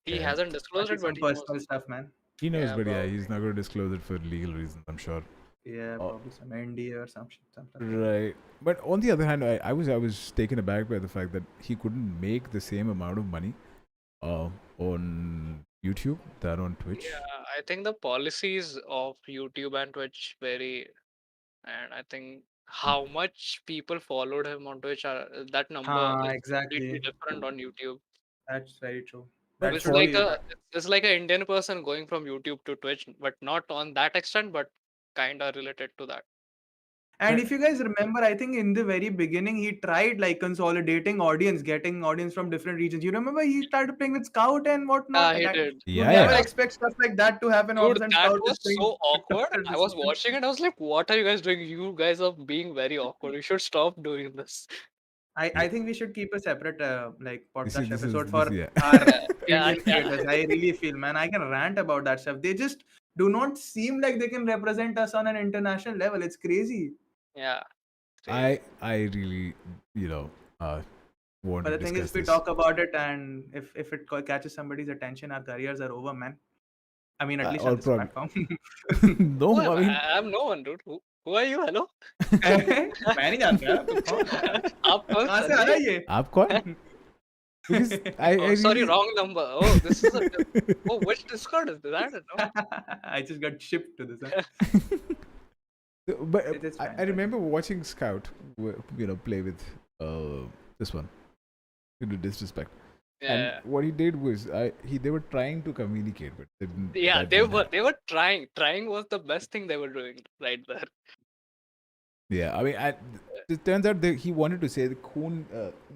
He Yeah. hasn't disclosed might be it, but some he knows. personal stuff, man. He knows, Yeah, but yeah, probably. he's not going to disclose it for legal reasons, I'm sure. Yeah, Oh. probably some NDA or something. Right. But on the other hand, I was taken aback by the fact that he couldn't make the same amount of money on YouTube than on Twitch. Yeah, I think the policies of YouTube and Twitch vary, and I think how much people followed him on Twitch, that number is completely Exactly. different on YouTube. That's very true. But That It's should for like be. it's like an Indian person going from YouTube to Twitch, but not on that extent, but kinda related to that. And if you guys remember, I think in the very beginning he tried like consolidating audience, getting audience from different regions. You remember he started playing with Scout and whatnot. Yeah, he That did. you Yeah, never yeah. expect stuff like that to happen. All of Dude, a sudden, that Scout is was playing so awkward. Dr. I was Disrespect. watching it. I was like, what are you guys doing? You guys are being very awkward. You should stop doing this. I think we should keep a separate like podcast This is episode this, for yeah. our Yeah, Indian yeah. creators. I really feel, man, I can rant about that stuff. They just do not seem like they can represent us on an international level. It's crazy. Yeah. I really, you know, want But to the thing is, discuss if we this. talk about it and if it catches somebody's attention, our careers are over, man. I mean, at least Or on this probably platform. no. Who am I I? mean, I'm no one, dude. Who are you? Hello? मैं नहीं जानता यार, तू कौन है यार? आप कौन कहाँ से सर आ रहा जी? है ये? आप कौन? Because I Oh, sorry, really. wrong number. Oh, this is a. Oh, which Discord is that? No. I just got shipped to this. Huh? But It's I fine. remember watching Scout, play with this one, to do disrespect. Yeah. And what he did was, they were trying to communicate, but Yeah, that they didn't were happen. they were trying. Trying was the best thing they were doing right there. Yeah, I mean, it turns out that he wanted to say the khoon,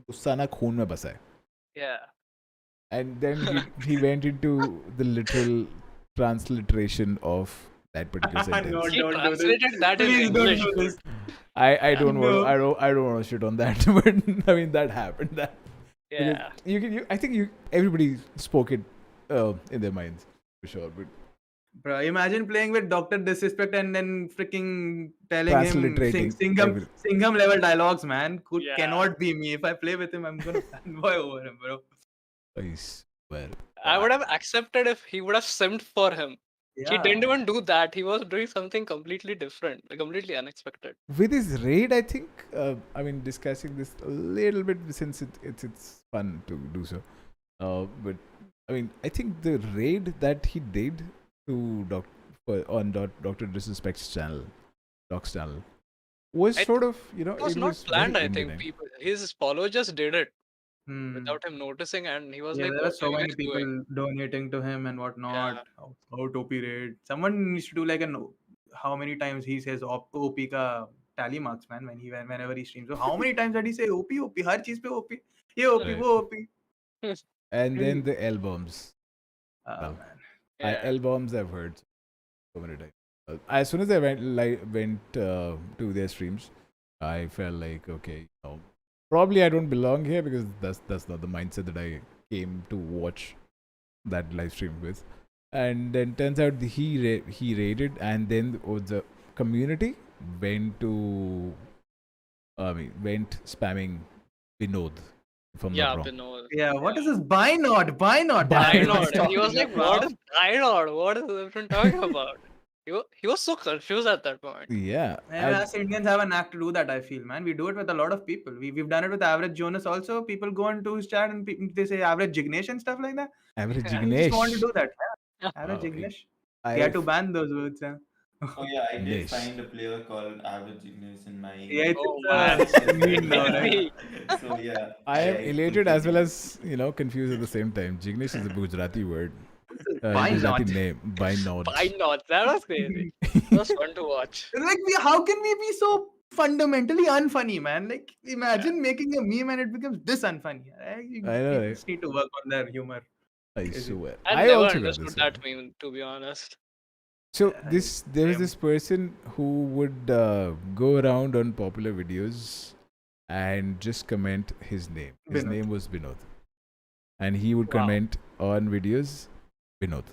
gussa na khoon mein basa hai. Yeah. And then he went into the literal transliteration of that particular sentence. No, He don't do this. translated that in Please don't English. do this. I don't No. want I don't want to shit on that, but I mean that happened. That Yeah. I think everybody spoke it in their minds for sure, but Bro, imagine playing with Dr. Disrespect and then freaking telling him Transliterating Singham everything. level dialogues, man. Yeah. Cannot be me. If I play with him, I'm gonna fanboy over him, bro. I swear. I would have accepted if he would have simmed for him. He didn't even do that. He was doing something completely different, completely unexpected. With his raid, I think, I mean, discussing this a little bit since it's fun to do so. But I mean, I think the raid that he did to Dr. Disrespect's channel, Doc's channel, was I sort of, It was not planned, very I think. Indian. His followers just did it Hmm. without him noticing, and he was Yeah, like, there were "What so are you many guys people doing?" donating to him and whatnot. Out OP raid. Someone needs to do like how many times he says OP ka tally marks, man, whenever he streams. So how many times did he say OP OP? Har cheez pe OP. Ye OP, Right. wo OP. And then Really? the L bombs. Oh, Well, man. Yeah. L bombs I've heard so many times. As soon as I went to their streams, I felt like, okay, probably I don't belong here because that's not the mindset that I came to watch that live stream with. And then turns out he raided, and then the community went spamming Vinod, if I'm Yeah, not wrong. Vinod. Yeah, what is this? Buy not. Buy I know. not. And he was like, "What is I know? What is everyone talking about?" He was so confused at that point. Yeah. Us Indians have a knack to do that, I feel, man. We do it with a lot of people. We've done it with Average Jonas also. People go into his chat and they say Average Jignesh and stuff like that. Average Yeah. We just want to Jignesh. do that. Yeah. Average Oh, Jignesh. We had to ban those words. Yeah. Oh yeah, I did Nice. find a player called Average Ignis in my. Yeah, Oh, it's man. mean now, It's right? me. So yeah. I am elated as well completely- as confused at the same time. Jignesh is a Gujarati word, Why Gujarati not? name. By not. Why not? That was crazy. It was fun to watch. Like, how can we be so fundamentally unfunny, man? Like, imagine making a meme and it becomes this unfunny. Right? I know, People right? just need to work on their humor. I Crazy. swear. I I never also got understood this. that meme, to be honest. So Yeah, there was same. this person who would go around on popular videos and just comment his name. His Vinod. name was Vinod, and he would Wow. comment on videos Vinod.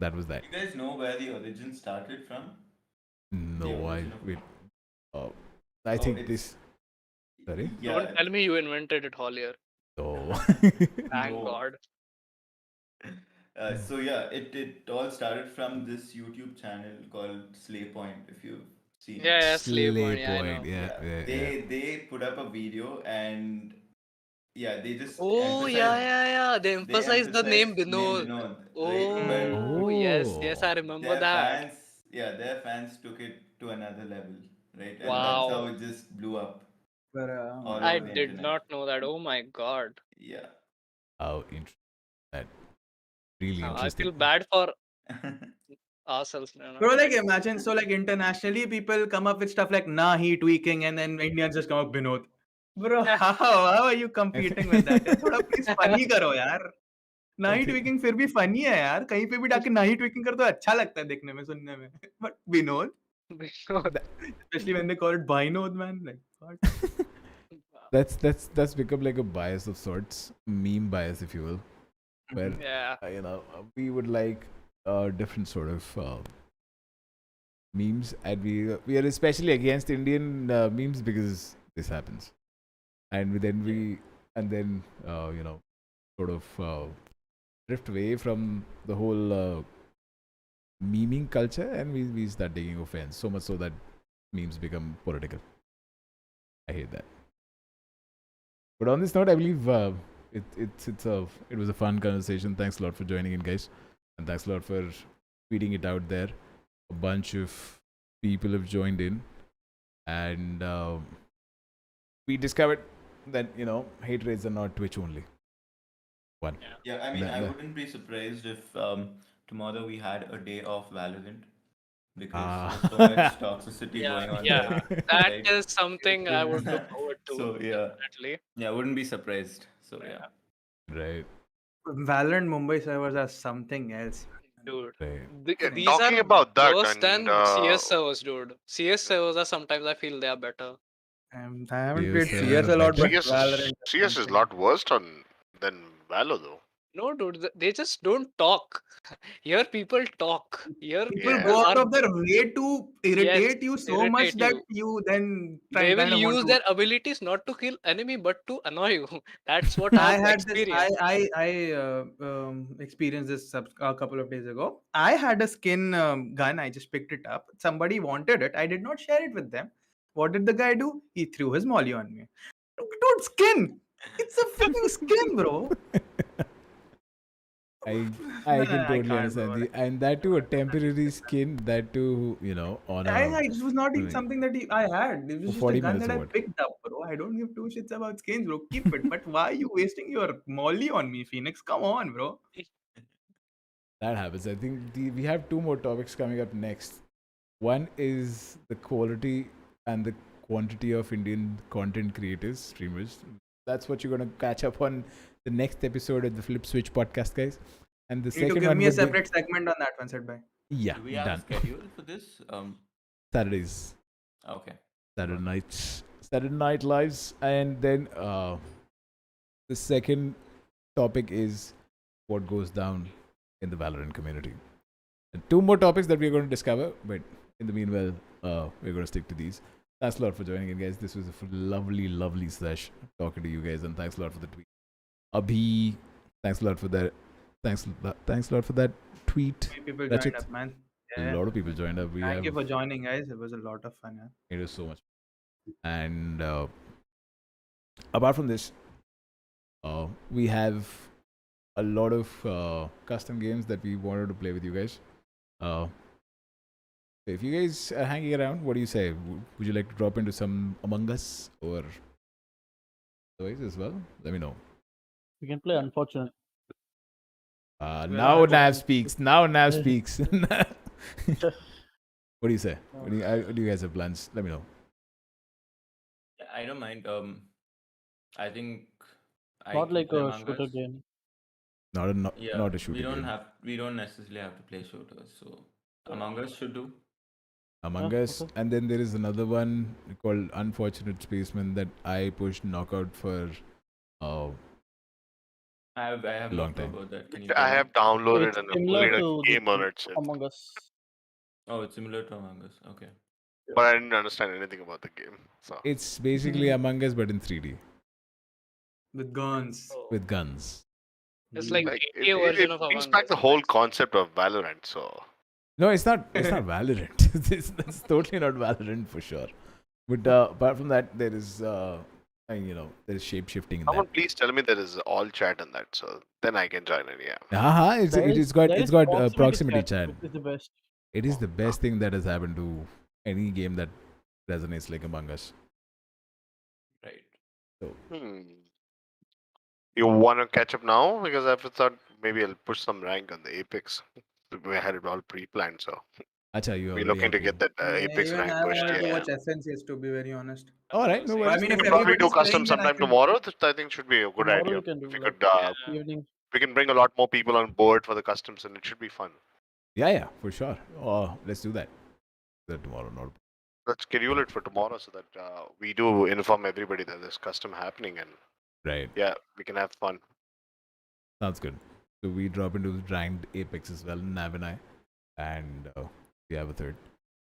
That was that. You guys know where the origin started from? No, I origin of- wait. I think it's- this. Sorry. Yeah. Don't tell me you invented it, Hollier. Oh. Thank No. God. So yeah, it all started from this YouTube channel called Slay Point. If you've seen. Yeah, it. yeah, Slave Point, yeah, I Point, know. yeah. They put up a video and yeah, they just Oh, yeah. They emphasized the name Vinod. right? Oh, yes, I remember Their that. fans, their fans took it to another level, right? And Wow. that's how it just blew up. But, all I over the did internet. not know that. Oh my God. Yeah. How interesting. That really I interesting. feel bad for ourselves. You know? Bro, like imagine, so like internationally people come up with stuff like nah he tweaking, and then Indians just come up Vinod. Bro, how are you competing with that? यार थोड़ा please funny करो यार. नाही tweaking फिर भी funny है यार, कहीं पे भी डाके नाही ट्विकिंग कर तो अच्छा लगता है देखने में, सुनने में. But Vinod, especially when they call it Vinod, man, like what? That's become like a bias of sorts, meme bias, if you will, where Yeah. we would like different sort of memes, and we are especially against Indian memes because this happens, and then sort of drift away from the whole memeing culture, and we start taking offense so much so that memes become political. I hate that. But on this note, I believe it was a fun conversation. Thanks a lot for joining in, guys, and thanks a lot for tweeting it out there. A bunch of people have joined in, and we discovered that hate raids are not Twitch only. One. Yeah, I mean, I No. wouldn't be surprised if tomorrow we had a day off Valorant because Ah. there's so much toxicity Yeah, going on yeah. there. That right? is something I would look forward to. So yeah, Definitely. yeah, wouldn't be surprised. So yeah. Right. Valorant Mumbai servers are something else. Dude. Right. Yeah, These talking are about that, worse and than CS servers, dude. CS servers are sometimes I feel they are better. I haven't played Yes, CS a lot, but CS Valorant is something. lot worse than Valo though. No, dude, they just don't talk. Here people talk. Here People Yeah. go out are of their way to irritate you so much irritate that you. you then They will kind of want use to. their abilities not to kill enemy but to annoy you. That's what I I've had this. experienced. I experienced this a couple of days ago. I had a skin gun. I just picked it up. Somebody wanted it. I did not share it with them. What did the guy do? He threw his molly on me. Dude, skin. It's a freaking skin, bro. I can I totally can't, understand bro. and that too a temporary skin, that too on a It was not even like, something that I had. It was for just a 40 gun minutes that or I what. picked up, bro. I don't give two shits about skins, bro. Keep it. But why are you wasting your molly on me, Phoenix? Come on, bro. That happens. I think we have two more topics coming up next. One is the quality and the quantity of Indian content creators, streamers. That's what you're going to catch up on the next episode of the Flypswitch podcast, guys. And the You need to second give one me a would be- separate segment on that one, said by. yeah, Do we have done. a schedule for this? Saturdays, Okay. Saturday nights, Saturday night lives, and then the second topic is what goes down in the Valorant community. And two more topics that we're going to discover, but in the meanwhile, we're going to stick to these. Thanks a lot for joining in, guys. This was a lovely, lovely sesh talking to you guys, and thanks a lot for the tweet. Abhi, thanks a lot for that. Thanks a lot for that tweet. Many people That's joined it. up, man. A Yeah. lot of people joined up. Thank you for joining, guys. It was a lot of fun. Yeah. It was so much. And apart from this, we have a lot of custom games that we wanted to play with you guys. If you guys are hanging around, what do you say? Would you like to drop into some Among Us or otherwise as well? Let me know. We can play Unfortunate. Now Nav speaks. Now Nav speaks. What do you say? What do you guys have plans? Let me know. Yeah, I don't mind. I think I Not can like play a Among shooter Us. game. Yeah, not a shooting we don't game. we don't necessarily have to play shooters. So Among Us should do. Among Yeah, Us, okay. and then there is another one called Unfortunate Spaceman that I pushed knockout for. I have Long not know time. about that. Can you I tell me? have downloaded It's and similar played a to game on the it, Among Us. Oh, it's similar to Among Us. Okay. but I didn't understand anything about the game. So It's basically Among Us but in 3D With guns. with guns. It's like like GTA version of brings Among back Us. the whole concept of Valorant. So No, it's not. It's not Valorant. It's totally not Valorant for sure. But apart from that, there is there is shape shifting in that. someone please tell me there is all chat in that, so then I can join in. Yeah. It's got proximity chat. Which is the best. It is the best thing that has happened to any game that resonates like Among Us. Right. You want to catch up now? Because I thought maybe I'll push some rank on the Apex we had it all pre-planned. So Acha, you we're already looking have to get that Apex Even rank I pushed. wanted to Yeah. watch FNCS, to be very honest. All right, no Same. But I worries. mean, No if worries. Probably do everybody's custom playing, then I sometime can. tomorrow. I think should be a good Tomorrow idea. we can do We like could evening. we can bring a lot more people on board for the customs, and it should be fun. Yeah, for sure. Let's do that. Tomorrow, not. Let's schedule it for tomorrow so that we do inform everybody that there's custom happening, and Right. yeah, we can have fun. Sounds good. So we drop into ranked Apex as well, Nav and I, and we have a third.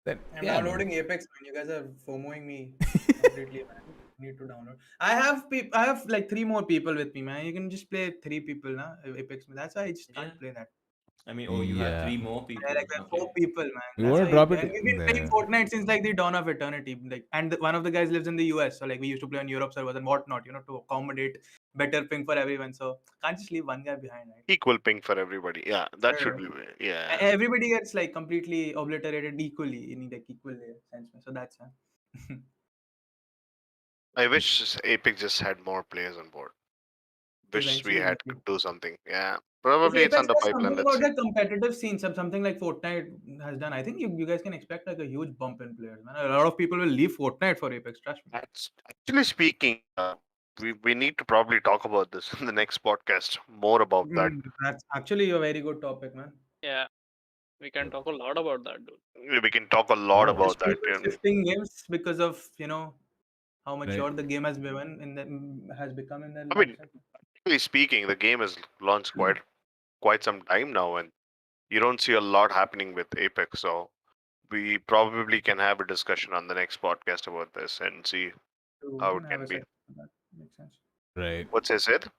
Then I'm yeah, downloading Apex, man. You guys are FOMOing me completely, man. I need to download. I have like 3 more people with me, man. You can just play 3 people, na Apex. That's why I just can't play that. I mean, oh, you have Yeah. 3 more people. Like there are 4 Okay. people, man. We That's wanna why. drop it And we've been in playing there. Fortnite since like the dawn of eternity. Like, and one of the guys lives in the US, so like we used to play on Europe servers and whatnot, to accommodate better ping for everyone. So can't just leave one guy behind, right? Equal ping for everybody. Yeah, that should Sure. be. Yeah. Everybody gets like completely obliterated equally in like equal sense. So that's I wish Apex just had more players on board. Wish we eventually. had Maybe. could do something. Yeah, If probably it's Apex under does pipeline. something Let's about see. the competitive scene, something like Fortnite has done, I think you guys can expect like a huge bump in players. Man, a lot of people will leave Fortnite for Apex. Trust me. Actually speaking, we need to probably talk about this in the next podcast. More about that. That's actually a very good topic, man. Yeah, we can talk a lot about that, dude. We can talk a lot Wow. about Just that. people And shifting games because of how Right. mature the game has become in their I life mean, cycle. actually speaking, the game has launched quite some time now, and you don't see a lot happening with Apex. So we probably can have a discussion on the next podcast about this and see So we how can it have can a be. session for that. Makes sense. Right. What's it said?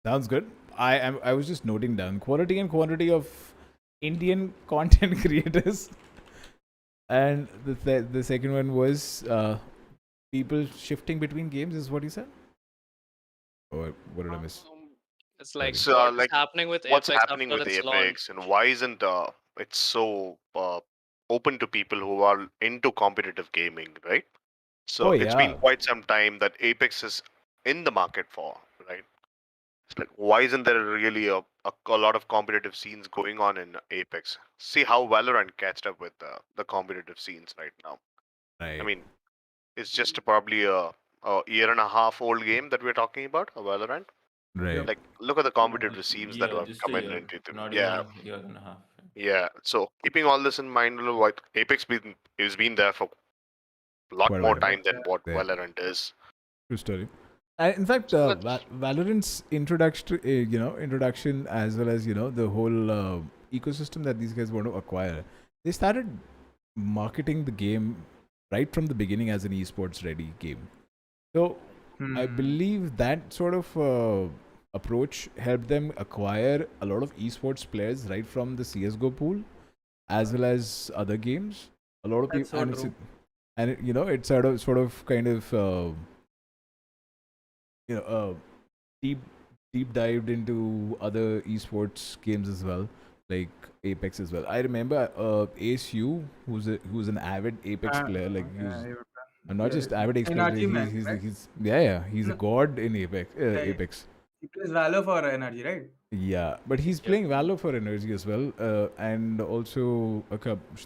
Sounds good. I was just noting down quality and quantity of Indian content creators, and the second one was people shifting between games. Is what you said? Or what did I miss? It's like So, what's like, happening with what's Apex happening after with its launch. Apex, and why isn't it so open to people who are into competitive gaming, right? So Oh it's been yeah. quite some time that Apex is in the market for, right? It's like, why isn't there really a lot of competitive scenes going on in Apex? See how Valorant catched up with the competitive scenes right now. Right. I mean, it's just probably a year and a half old game that we're talking about, a Valorant. right. Like, look at the competitive scenes that Yeah, have just come a in year. into them. Not Yeah, even a year and a half. yeah. So keeping all this in mind, what Apex has been there for a lot Quite a more while. time than what Yeah. Valorant is. True story. In fact, So let's- Valorant's introduction, as well as the whole ecosystem that these guys want to acquire, they started marketing the game right from the beginning as an esports ready game. So I believe that sort of approach helped them acquire a lot of esports players right from the CS:GO pool, as well as other games. A lot of That's people, so and true. it's sort of kind of deep dived into other esports games as well, like Apex as well. I remember Ace U, who's an avid Apex player. Like not just avid Apex in player. our team, man, He's right? he's a No, god in Apex. Apex. he plays Valor for energy, right? Yeah, but he's playing Valor for Energy as well, and also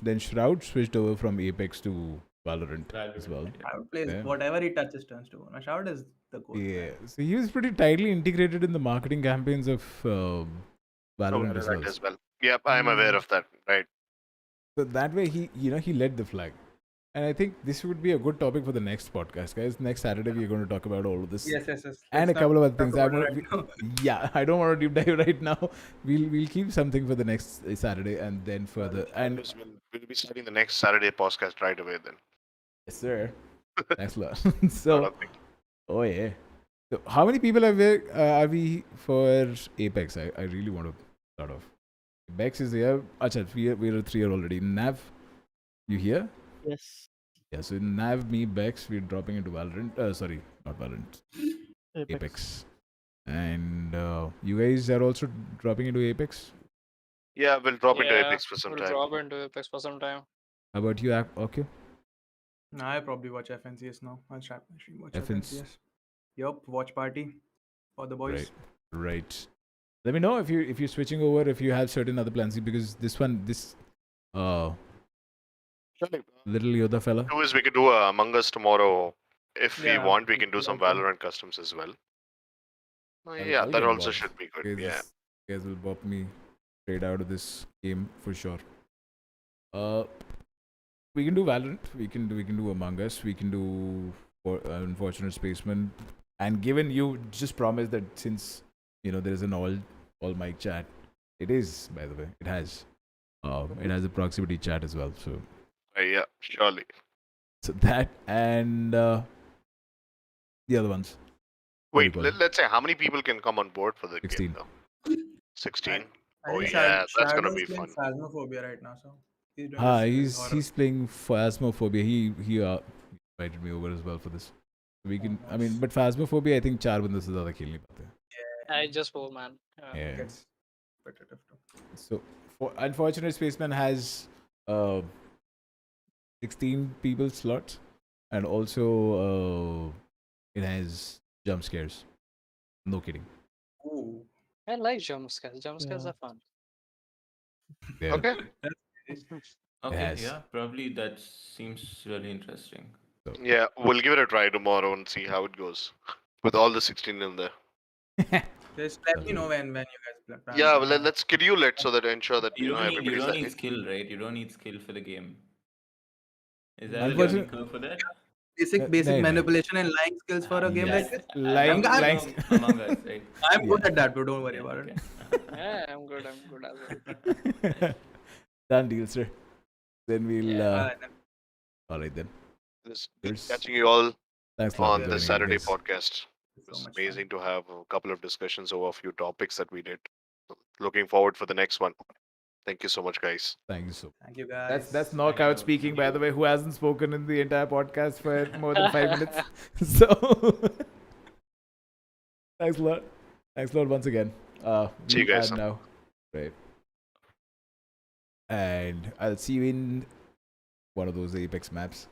then Shroud switched over from Apex to Valorant as well. Shroud plays Yeah. whatever he touches turns to. Now, Shroud is the goat. Yeah, so he was pretty tightly integrated in the marketing campaigns of Valorant as well. Valorant as well. Yep, I'm aware of that. Right. So that way he led the flag. And I think this would be a good topic for the next podcast, guys. Next Saturday we're going to talk about all of this. Yes. And Let's a not couple of other talk things. about it right now. Yeah, I don't want to deep dive right now. We'll keep something for the next Saturday and then further. And We'll be starting the next Saturday podcast right away then. yes, sir. Thanks a lot. Not So, a thing. oh yeah. So, how many people are we for Apex? I really want to start off. Bex is here. Acha, we're 3 here already. Nav, you here? Yes. Yeah, so Nav, me, Bex, we're dropping into Valorant. Sorry, not Valorant. Apex. And you guys are also dropping into Apex? Yeah, we'll drop into Yeah, Apex for some we'll time. drop into Apex for some time. How about you, okay? Nah, I probably watch FNCS now. I'll start my stream. Watch FNCS. FNCS. Yup, watch party for the boys. Right. Let me know if you're switching over, if you have certain other plans, because this Surely. little Yoda fella. Do is we could do a Among Us tomorrow. If we Yeah, want, we can do yeah, some okay. Valorant customs as well. I'll That get also involved. should be good. You Yeah. guys will bop me straight out of this game for sure. We can do Valorant. We can do Among Us. We can do Unfortunate Spaceman. And given you just promised that since there is an all mic chat, it is, by the way, it has a proximity chat as well. So Yeah, surely. that and the other ones. What do you Wait, call it? let's say how many people can come on board for the 16. game though? 16? I Oh think yeah, that's gonna Shadow's be playing fun. Phasmophobia right now, so he's doing his horror. He's playing Phasmophobia. He invited me over as well for this. We can. I mean, but Phasmophobia, I think 4 बंदों से ज़्यादा खेल नहीं पाते. I just 4 man. Yeah. Gets repetitive too. So, Unfortunate Spaceman has 16 people slots, and also it has jump scares. No kidding. Ooh. I like jump scares. Jump scares Yeah. are fun. Yeah. Okay. Okay, has. yeah, probably that seems really interesting. Yeah, we'll give it a try tomorrow and see how it goes. With all the 16 in there. Just let me know when you guys plan. Yeah, well, let's schedule it so that ensure that You don't need everybody's skill, right? You don't need skill for the game. Is that a Unfortunate- learning curve for that? Basic no. manipulation and lying skills for a game like this. Lying, I'm- lying. Among Us, right? I'm good at that, bro. Don't worry about it. Yeah, I'm good as well. Done deal, sir. Then we'll. Yeah. All right then. This There's- catching you all Thanks a lot on for the joining, Saturday guys. podcast. It So was much fun. amazing to have a couple of discussions over a few topics that we did. Looking forward for the next one. Thank you so much, guys. Thank you so. Thank you guys. That's knockout you. speaking, Thank by you. the way. Who hasn't spoken in the entire podcast for more than 5 minutes? So thanks a lot. Thanks a lot once again. See you we guys are now. Right. And I'll see you in one of those Apex maps.